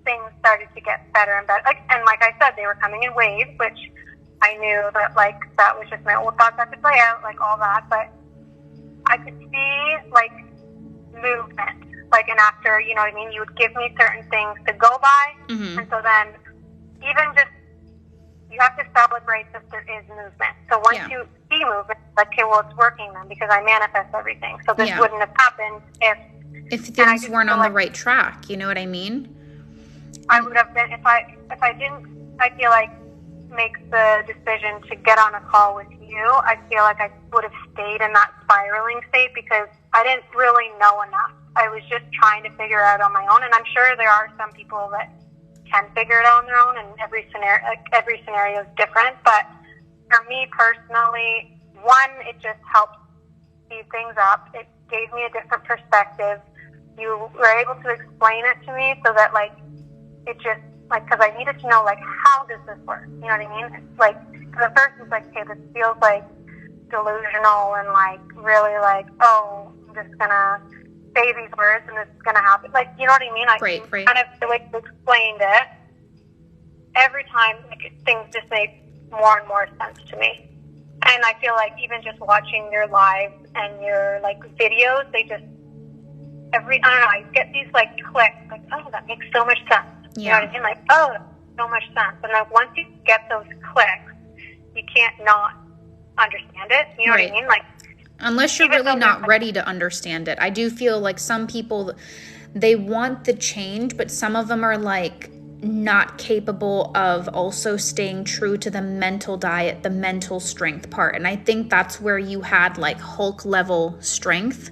things started to get better and better. And like I said, they were coming in waves, which I knew that like that was just my old thoughts that could play out, like all that. But I could see like movement, like, and after, you know what I mean, you would give me certain things to go by, and so then even just you have to celebrate that there is movement. So once you see movement, like, okay, well, it's working then, because I manifest everything. So this wouldn't have happened if things weren't on the right track. You know what I mean? I would have been, if I didn't, I feel like, make the decision to get on a call with you, I feel like I would have stayed in that spiraling state, because I didn't really know enough. I was just trying to figure it out on my own, and I'm sure there are some people that can figure it out on their own, and every scenario is different. But for me personally, one, it just helped speed things up. It gave me a different perspective. You were able to explain it to me so that like it just like, because I needed to know like, how does this work? You know what I mean? It's like, because at first it's like, okay, this feels like delusional and like really like, oh, I'm just gonna say these words and this is gonna happen. Like, you know what I mean? I kind of the way you explained it, every time like things just make more and more sense to me. And I feel like even just watching your lives and your like videos, they just I don't know, I get these like clicks, like, oh, that makes so much sense. You know what I mean? Like, oh, that makes so much sense. And like once you get those clicks, you can't not understand it. You know what I mean? Like, unless you're really not ready to understand it. I do feel like some people, they want the change, but some of them are like not capable of also staying true to the mental diet, the mental strength part. And I think that's where you had like Hulk level strength,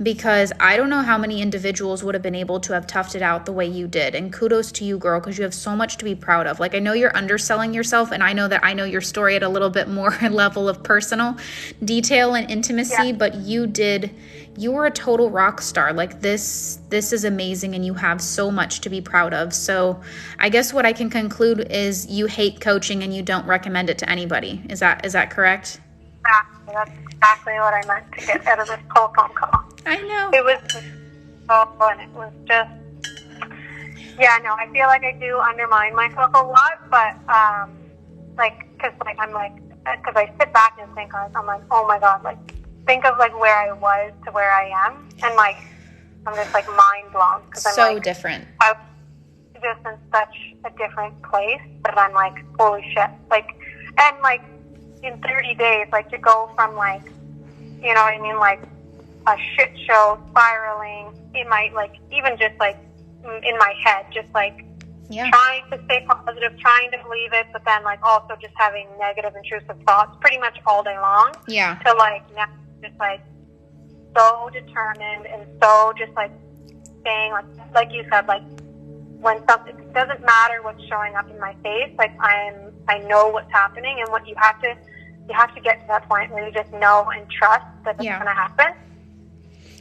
because I don't know how many individuals would have been able to have toughed it out the way you did. And kudos to you, girl, because you have so much to be proud of. Like, I know you're underselling yourself, and I know that I know your story at a little bit more level of personal detail and intimacy, but you were a total rock star. Like, this is amazing, and you have so much to be proud of. So I guess what I can conclude is you hate coaching and you don't recommend it to anybody. Is that correct? Exactly. That's exactly what I meant to get out of this whole phone call. I know. It was so fun. It was just, I feel like I do undermine myself a lot, but because I sit back and think, I'm like, oh my God, like, think of like where I was to where I am, and like I'm just like mind blown, because I'm so like, different. I was just in such a different place that I'm like, holy shit, like, and like in 30 days, like to go from like, you know what I mean, like a shit show, spiraling. It might, like, even just, like, in my head, just, like, trying to stay positive, trying to believe it, but then, like, also just having negative, intrusive thoughts pretty much all day long. Yeah. To, like, now just, like, so determined and so just, like, staying, like you said, like, when something, it doesn't matter what's showing up in my face, like, I know what's happening, and what you have to get to that point where you just know and trust that it's going to happen.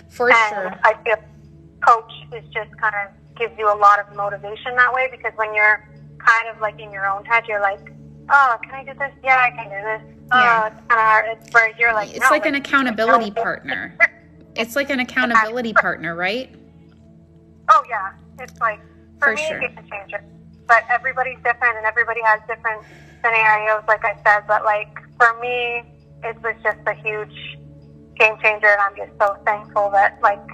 For sure. I feel coach is just kind of gives you a lot of motivation that way, because when you're kind of like in your own head, you're like, oh, can I do this? Yeah, I can do this. Oh, it's kind of hard. It's where you're like, it's like an accountability partner. It's like an accountability partner, right? Oh, yeah. It's like, for me, sure. It's a changer. But everybody's different, and everybody has different scenarios, like I said. But, like, for me, it was just a huge game changer, and I'm just so thankful that, like,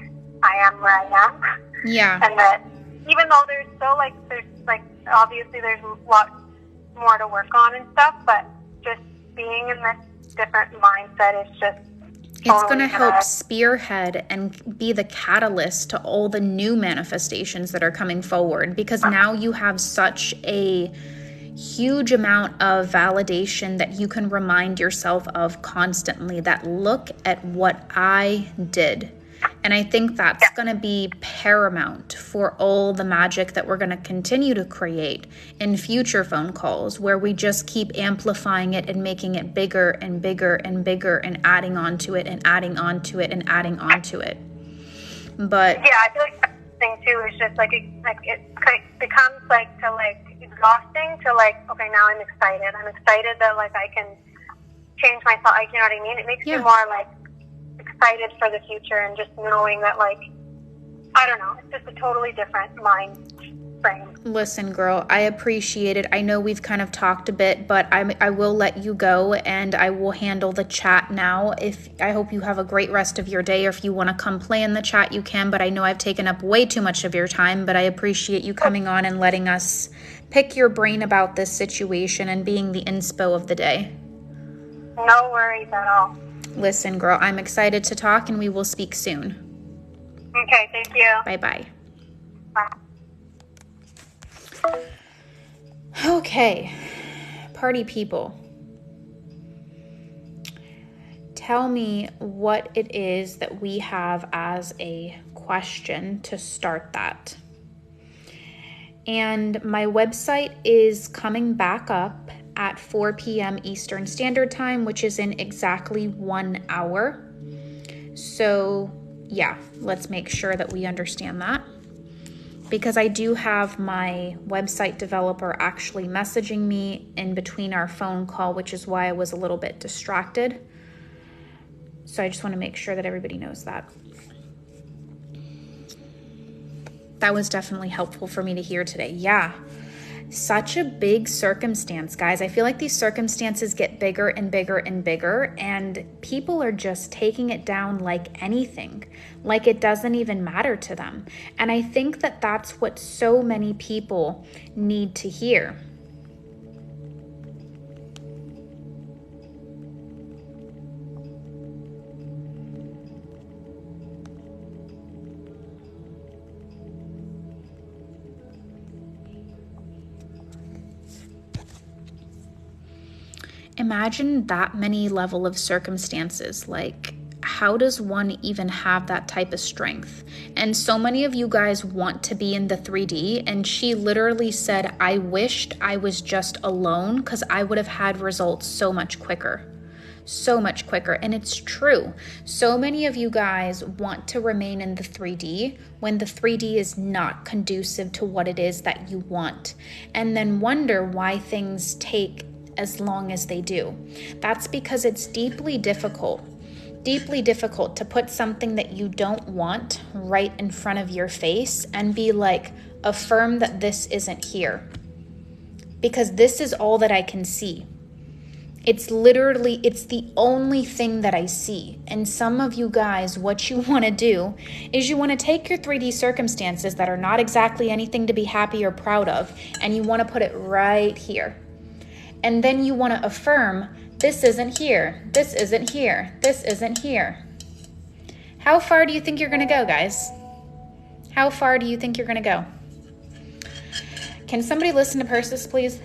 I am where I am. Yeah. And that even though there's still, like, obviously there's a lot more to work on and stuff, but just being in this different mindset is just it's going to help spearhead and be the catalyst to all the new manifestations that are coming forward, because now you have such a huge amount of validation that you can remind yourself of constantly, that look at what I did. And I think that's going to be paramount for all the magic that we're going to continue to create in future phone calls, where we just keep amplifying it and making it bigger and bigger and bigger and adding on to it and adding on to it and adding on to it. But yeah, I feel like that thing too is just like it becomes like exhausting to like, okay, now I'm excited. I'm excited that like I can change my thought. Like, you know what I mean? It makes me more like excited for the future, and just knowing that, like, I don't know, it's just a totally different mind frame. Listen, girl, I appreciate it. I know we've kind of talked a bit, but I will let you go, and I will handle the chat now. I hope you have a great rest of your day, or if you want to come play in the chat, you can, but I know I've taken up way too much of your time, but I appreciate you coming on and letting us pick your brain about this situation and being the inspo of the day. No worries at all. Listen, girl, I'm excited to talk, and we will speak soon. Okay, thank you. Bye-bye. Bye. Okay, party people. Tell me what it is that we have as a question to start that. And my website is coming back up at 4 p.m. Eastern Standard Time, which is in exactly 1 hour. So yeah, let's make sure that we understand that, because I do have my website developer actually messaging me in between our phone call, which is why I was a little bit distracted. So I just want to make sure that everybody knows that. That was definitely helpful for me to hear today. Yeah. Such a big circumstance, guys. I feel like these circumstances get bigger and bigger and bigger, and people are just taking it down like anything, like it doesn't even matter to them. And I think that that's what so many people need to hear. Imagine that many level of circumstances. Like, how does one even have that type of strength? And so many of you guys want to be in the 3D, and she literally said, I wished I was just alone, because I would have had results so much quicker. So much quicker. And it's true. So many of you guys want to remain in the 3D when the 3D is not conducive to what it is that you want, and then wonder why things take as long as they do. That's because it's deeply difficult to put something that you don't want right in front of your face and be like, affirm that this isn't here, because this is all that I can see. It's the only thing that I see. And some of you guys, what you want to do is you want to take your 3D circumstances that are not exactly anything to be happy or proud of, and you want to put it right here. And then you want to affirm, this isn't here, this isn't here, this isn't here. How far do you think you're going to go, guys? How far do you think you're going to go? Can somebody listen to Persis, please?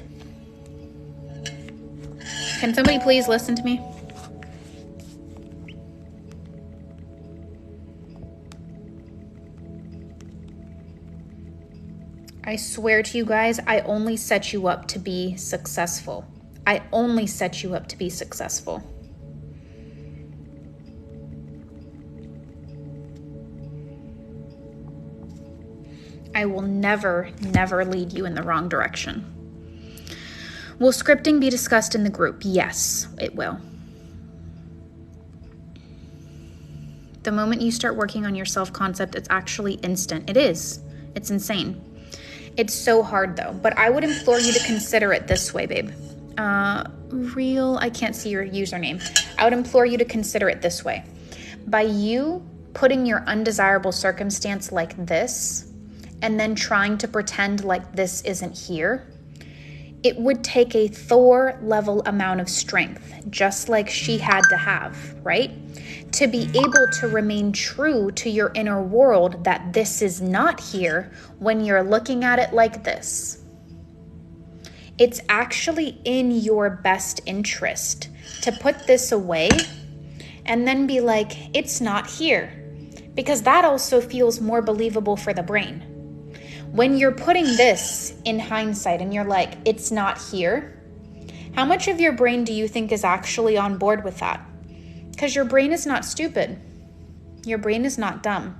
Can somebody please listen to me? I swear to you guys, I only set you up to be successful. I only set you up to be successful. I will never, never lead you in the wrong direction. Will scripting be discussed in the group? Yes, it will. The moment you start working on your self-concept, it's actually instant. It is. It's insane. It's so hard though, but I would implore you to consider it this way, babe. I can't see your username. I would implore you to consider it this way. By you putting your undesirable circumstance like this, and then trying to pretend like this isn't here, it would take a Thor level amount of strength, just like she had to have, right? To be able to remain true to your inner world that this is not here when you're looking at it like this. It's actually in your best interest to put this away and then be like, it's not here, because that also feels more believable for the brain. When you're putting this in hindsight and you're like, it's not here, how much of your brain do you think is actually on board with that? Because your brain is not stupid. Your brain is not dumb.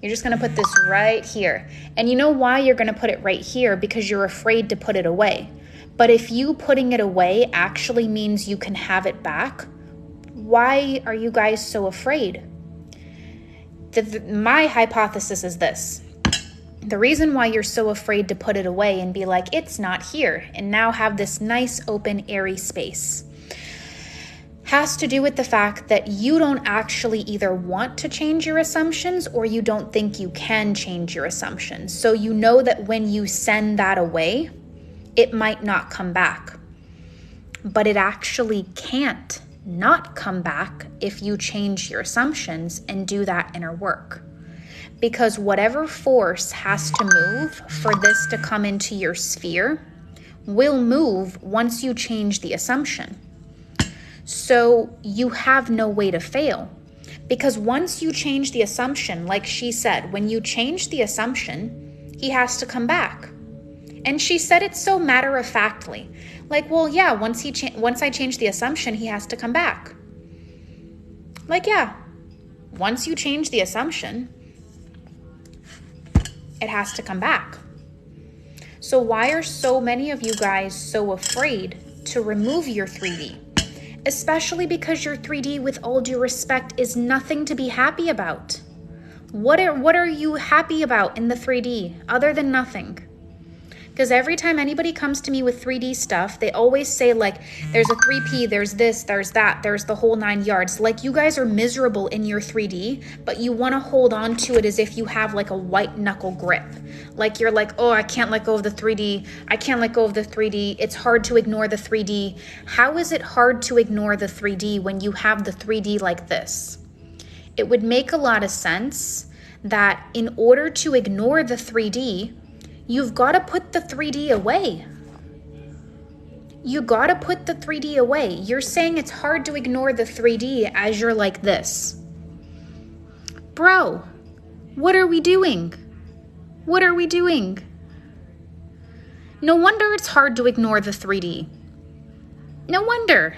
You're just going to put this right here. And you know why you're going to put it right here? Because you're afraid to put it away. But if you putting it away actually means you can have it back, why are you guys so afraid? My hypothesis is this. The reason why you're so afraid to put it away and be like, it's not here, and now have this nice, open, airy space, has to do with the fact that you don't actually either want to change your assumptions or you don't think you can change your assumptions. So you know that when you send that away, it might not come back. But it actually can't not come back if you change your assumptions and do that inner work. Because whatever force has to move for this to come into your sphere will move once you change the assumption. So you have no way to fail. Because once you change the assumption, like she said, when you change the assumption, he has to come back. And she said it so matter-of-factly. Like, well, yeah, once I change the assumption, he has to come back. Like, yeah, once you change the assumption, it has to come back. So why are so many of you guys so afraid to remove your 3D? Especially because your 3D, with all due respect, is nothing to be happy about. What are you happy about in the 3D other than nothing? Because every time anybody comes to me with 3D stuff, they always say like, there's a 3P, there's this, there's that, there's the whole 9 yards. Like you guys are miserable in your 3D, but you want to hold on to it as if you have like a white knuckle grip. Like you're like, oh, I can't let go of the 3D. I can't let go of the 3D. It's hard to ignore the 3D. How is it hard to ignore the 3D when you have the 3D like this? It would make a lot of sense that in order to ignore the 3D, you've got to put the 3D away. You got to put the 3D away. You're saying it's hard to ignore the 3D as you're like this. Bro, what are we doing? What are we doing? No wonder it's hard to ignore the 3D. No wonder.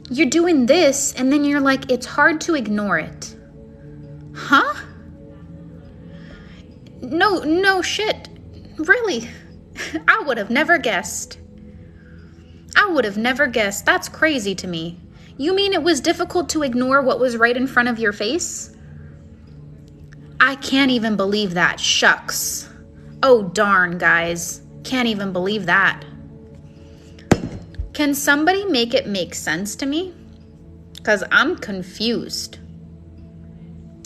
You're doing this and then you're like, it's hard to ignore it. Huh? No shit. Really? I would have never guessed. I would have never guessed. That's crazy to me. You mean it was difficult to ignore what was right in front of your face? I can't even believe that. Shucks. Oh, darn, guys. Can't even believe that. Can somebody make it make sense to me? Because I'm confused.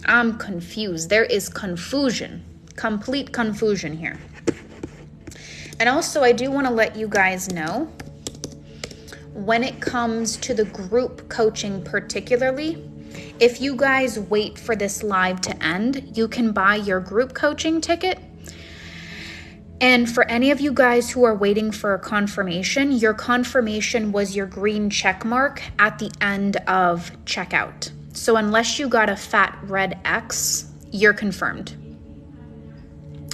I'm confused. There is confusion. Complete confusion here. And also, I do want to let you guys know, when it comes to the group coaching particularly, If you guys wait for this live to end, you can buy your group coaching ticket. And for any of you guys who are waiting for a confirmation, your confirmation was your green check mark at the end of checkout. So unless you got a fat red X, you're confirmed.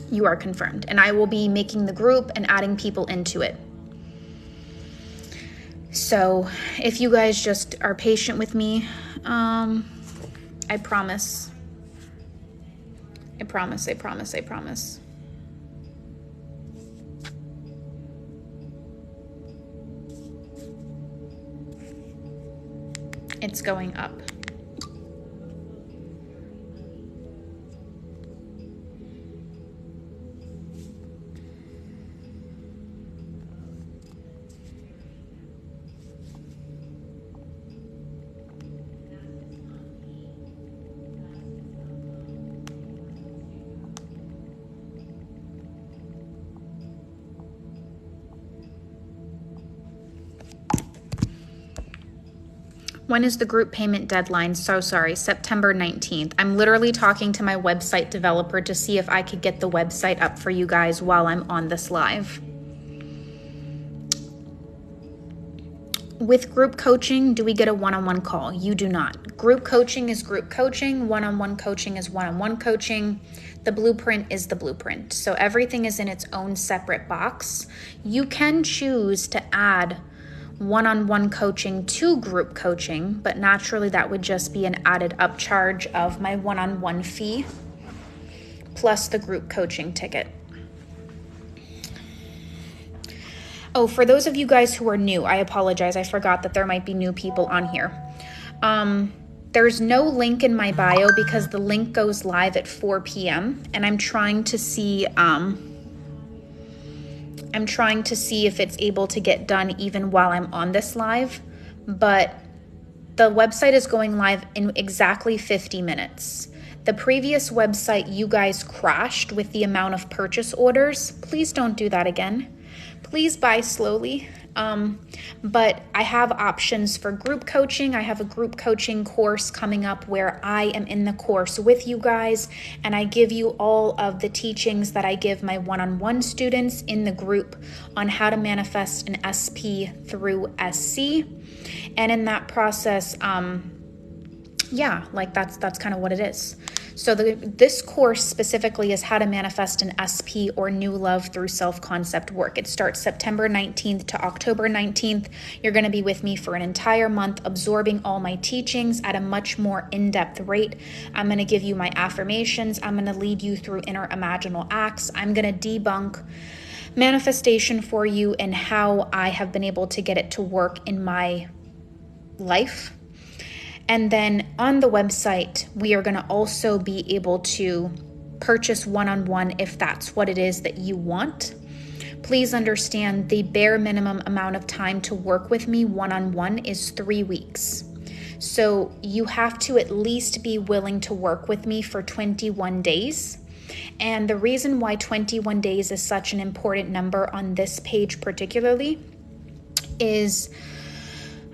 You are confirmed. And I will be making the group and adding people into it. So if you guys just are patient with me, I promise. I promise. It's going up. When is the group payment deadline? So sorry, September 19th. I'm literally talking to my website developer to see if I could get the website up for you guys while I'm on this live. With group coaching, do we get a one-on-one call? You do not. Group coaching is group coaching. One-on-one coaching is one-on-one coaching. The blueprint is the blueprint. So everything is in its own separate box. You can choose to add one-on-one coaching to group coaching, but naturally that would just be an added upcharge of my one-on-one fee plus the group coaching ticket. Oh, for those of you guys who are new, I apologize. I forgot that there might be new people on here. There's no link in my bio because the link goes live at 4 p.m. and I'm trying to see if it's able to get done even while I'm on this live, but the website is going live in exactly 50 minutes. The previous website, you guys crashed with the amount of purchase orders. Please don't do that again. Please buy slowly. But I have options for group coaching. I have a group coaching course coming up where I am in the course with you guys and I give you all of the teachings that I give my one-on-one students in the group on how to manifest an SP through SC. And in that process, that's kind of what it is. So this course specifically is how to manifest an SP or new love through self-concept work. It starts September 19th to October 19th. You're going to be with me for an entire month, absorbing all my teachings at a much more in-depth rate. I'm going to give you my affirmations. I'm going to lead you through inner imaginal acts. I'm going to debunk manifestation for you and how I have been able to get it to work in my life. And then on the website, we are going to also be able to purchase one-on-one if that's what it is that you want. Please understand the bare minimum amount of time to work with me one-on-one is 3 weeks. So you have to at least be willing to work with me for 21 days. And the reason why 21 days is such an important number on this page particularly is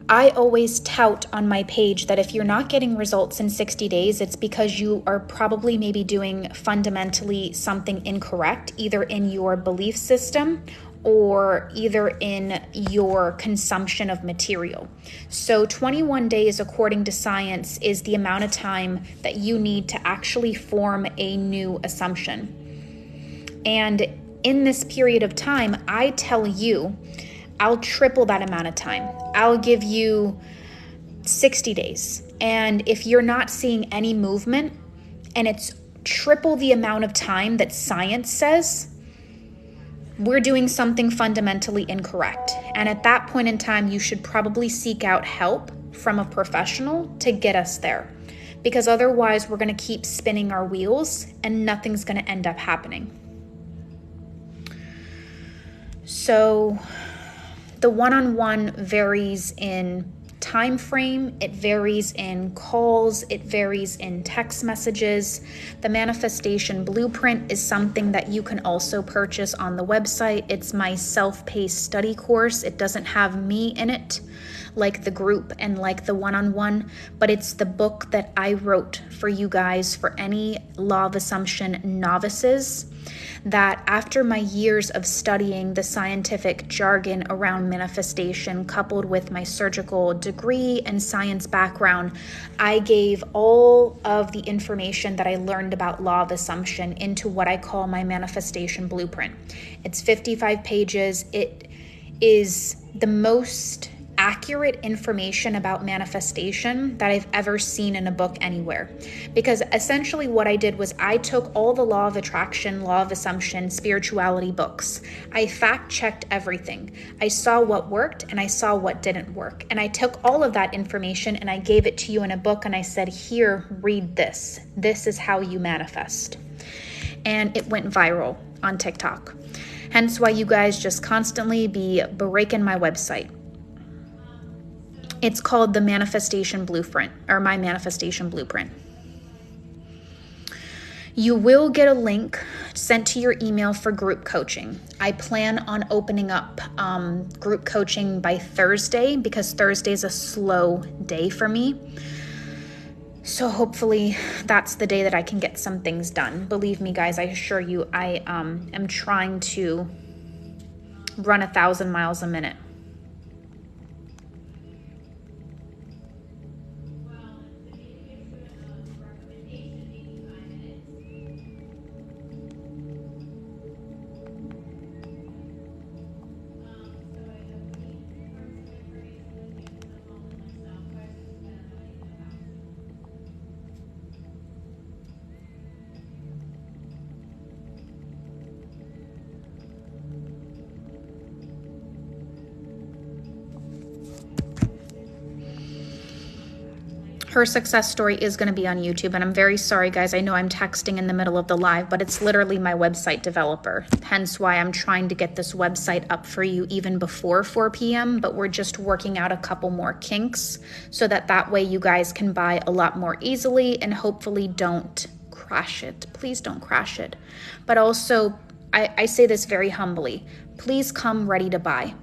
I always tout on my page that if you're not getting results in 60 days, it's because you are probably maybe doing fundamentally something incorrect, either in your belief system or either in your consumption of material. So 21 days, according to science, is the amount of time that you need to actually form a new assumption. And in this period of time, I tell you, I'll triple that amount of time. I'll give you 60 days. And if you're not seeing any movement and it's triple the amount of time that science says, we're doing something fundamentally incorrect. And at that point in time, you should probably seek out help from a professional to get us there. Because otherwise, we're going to keep spinning our wheels and nothing's going to end up happening. So the one-on-one varies in time frame, it varies in calls, it varies in text messages. The manifestation blueprint is something that you can also purchase on the website. It's my self-paced study course. It doesn't have me in it like the group and like the one-on-one, but it's the book that I wrote for you guys, for any law of assumption novices, that after my years of studying the scientific jargon around manifestation, coupled with my surgical degree and science background, I gave all of the information that I learned about law of assumption into what I call my manifestation blueprint. It's 55 pages. It is the most accurate information about manifestation that I've ever seen in a book anywhere. Because essentially what I did was I took all the law of attraction, law of assumption, spirituality books. I fact-checked everything. I saw what worked and I saw what didn't work. And I took all of that information and I gave it to you in a book and I said, here, read this. This is how you manifest. And it went viral on TikTok. Hence why you guys just constantly be breaking my website. It's called the Manifestation Blueprint, or my Manifestation Blueprint. You will get a link sent to your email for group coaching. I plan on opening up group coaching by Thursday, because Thursday is a slow day for me. So hopefully that's the day that I can get some things done. Believe me, guys, I assure you, I am trying to run 1,000 miles a minute. Her success story is going to be on YouTube, and I'm very sorry, guys. I know I'm texting in the middle of the live, but it's literally my website developer. Hence why I'm trying to get this website up for you even before 4 p.m., but we're just working out a couple more kinks so that way you guys can buy a lot more easily and hopefully don't crash it. Please don't crash it. But also, I say this very humbly, please come ready to buy.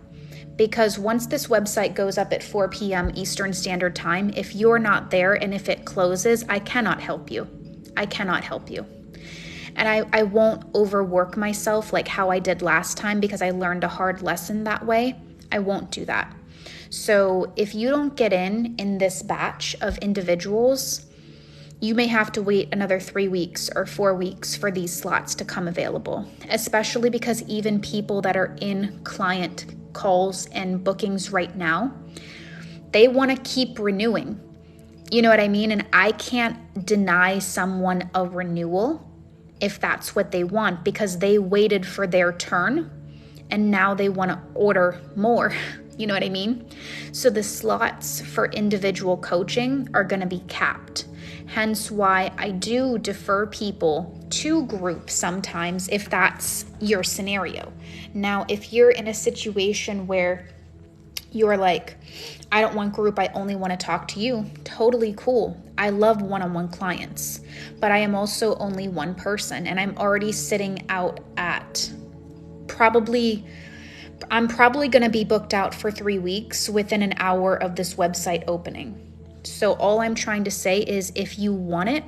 Because once this website goes up at 4 p.m. Eastern Standard Time, if you're not there and if it closes, I cannot help you. I cannot help you. And I won't overwork myself like how I did last time, because I learned a hard lesson that way. I won't do that. So if you don't get in this batch of individuals, you may have to wait another 3 weeks or 4 weeks for these slots to come available, especially because even people that are in client calls and bookings right now, they want to keep renewing. You know what I mean? And I can't deny someone a renewal if that's what they want, because they waited for their turn and now they want to order more. You know what I mean? So the slots for individual coaching are going to be capped. Hence why I do defer people to group sometimes if that's your scenario. Now, if you're in a situation where you're like, I don't want group, I only want to talk to you, totally cool. I love one-on-one clients, but I am also only one person, and I'm already sitting out at I'm probably going to be booked out for 3 weeks within an hour of this website opening. So all I'm trying to say is, if you want it,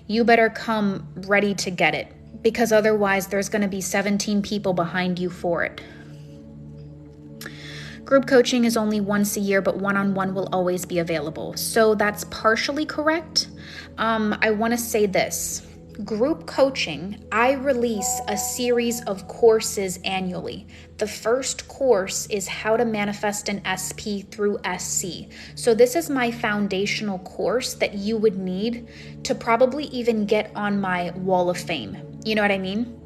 you better come ready to get it, because otherwise there's going to be 17 people behind you for it. Group coaching is only once a year, but one-on-one will always be available. So that's partially correct. I want to say this. Group coaching, I release a series of courses annually. The first course is how to manifest an SP through SC. So this is my foundational course that you would need to probably even get on my wall of fame. You know what I mean?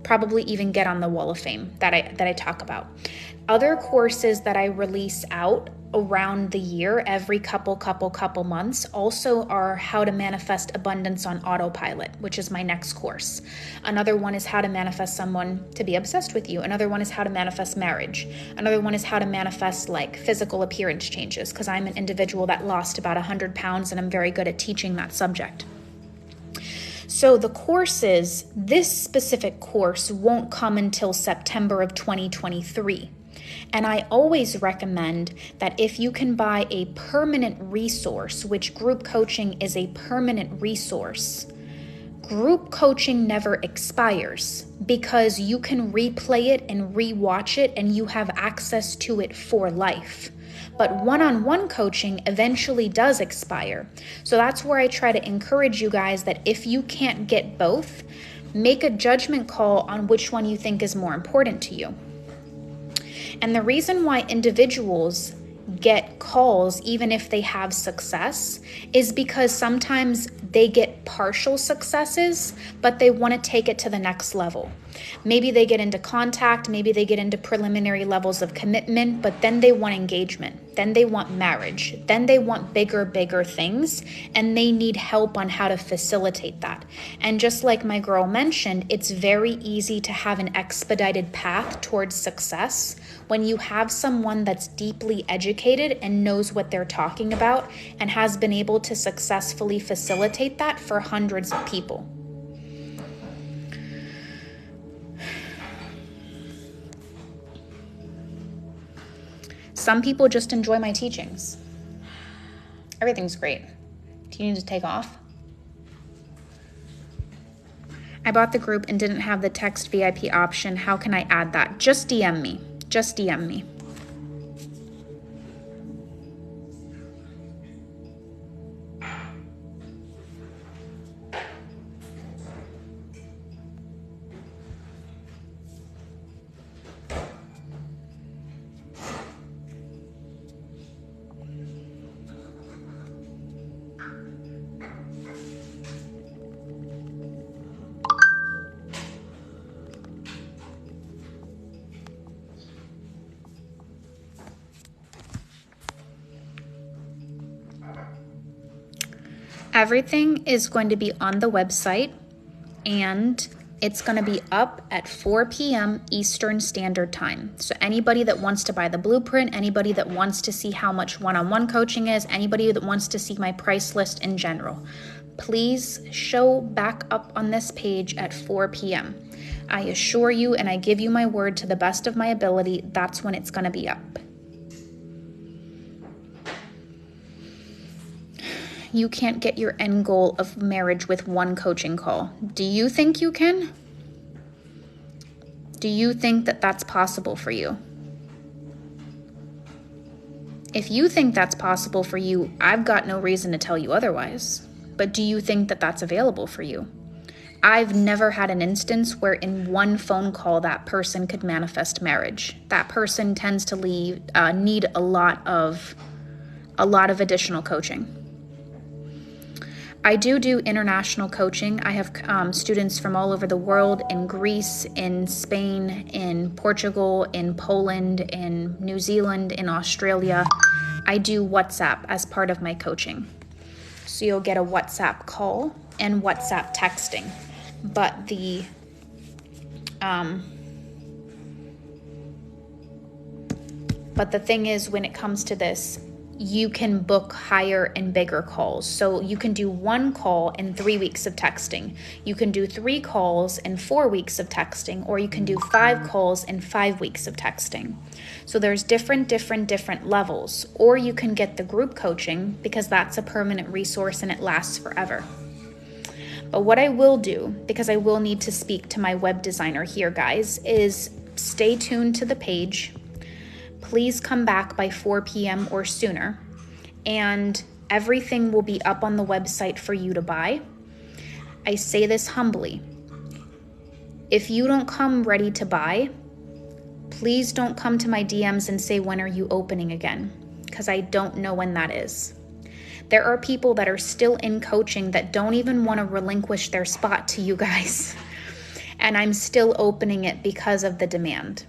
Probably even get on the wall of fame that I talk about. Other courses that I release out around the year, every couple months, also are how to manifest abundance on autopilot, which is my next course. Another one is how to manifest someone to be obsessed with you. Another one is how to manifest marriage. Another one is how to manifest like physical appearance changes, because I'm an individual that lost about 100 pounds and I'm very good at teaching that subject. So the courses, this specific course won't come until September of 2023. And I always recommend that if you can buy a permanent resource, which group coaching is a permanent resource, group coaching never expires because you can replay it and rewatch it and you have access to it for life. But one-on-one coaching eventually does expire. So that's where I try to encourage you guys that if you can't get both, make a judgment call on which one you think is more important to you. And the reason why individuals get calls even if they have success is because sometimes they get partial successes, but they want to take it to the next level. Maybe they get into contact, maybe they get into preliminary levels of commitment, but then they want engagement, then they want marriage, then they want bigger things, and they need help on how to facilitate that. And just like my girl mentioned, it's very easy to have an expedited path towards success when you have someone that's deeply educated and knows what they're talking about and has been able to successfully facilitate that for hundreds of people. Some people just enjoy my teachings. Everything's great. Do you need to take off? I bought the group and didn't have the text VIP option. How can I add that? Just DM me. Just DM me. Everything is going to be on the website, and it's going to be up at 4 p.m. Eastern Standard Time. So anybody that wants to buy the blueprint, anybody that wants to see how much one-on-one coaching is, anybody that wants to see my price list in general, please show back up on this page at 4 p.m. I assure you, and I give you my word to the best of my ability, that's when it's going to be up. You can't get your end goal of marriage with one coaching call. Do you think you can? Do you think that that's possible for you? If you think that's possible for you, I've got no reason to tell you otherwise. But do you think that that's available for you? I've never had an instance where in one phone call that person could manifest marriage. That person tends to need a lot of additional coaching. I do international coaching. I have students from all over the world, in Greece, in Spain, in Portugal, in Poland, in New Zealand, in Australia. I do WhatsApp as part of my coaching. So you'll get a WhatsApp call and WhatsApp texting. But the thing is, when it comes to this, you can book higher and bigger calls. So you can do one call in 3 weeks of texting. You can do 3 calls in 4 weeks of texting, or you can do 5 calls in 5 weeks of texting. So there's different levels. Or you can get the group coaching, because that's a permanent resource and it lasts forever. But what I will do, because I will need to speak to my web designer here, guys, is stay tuned to the page. Please come back by 4 p.m. or sooner, and everything will be up on the website for you to buy. I say this humbly. If you don't come ready to buy, please don't come to my DMs and say, when are you opening again? Because I don't know when that is. There are people that are still in coaching that don't even want to relinquish their spot to you guys. And I'm still opening it because of the demand.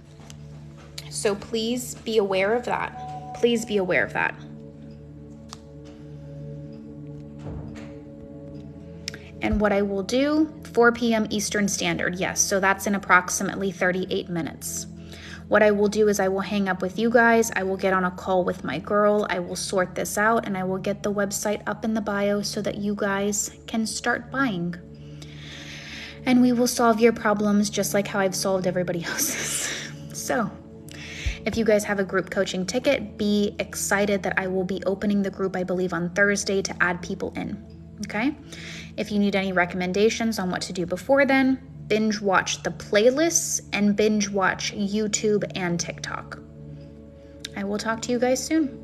So please be aware of that. Please be aware of that. And what I will do, 4 p.m. Eastern Standard, yes, so that's in approximately 38 minutes. What I will do is I will hang up with you guys, I will get on a call with my girl, I will sort this out, and I will get the website up in the bio so that you guys can start buying. And we will solve your problems just like how I've solved everybody else's. So, If you guys have a group coaching ticket, be excited that I will be opening the group, I believe, on Thursday to add people in. Okay? If you need any recommendations on what to do before then, binge watch the playlists and binge watch YouTube and TikTok. I will talk to you guys soon.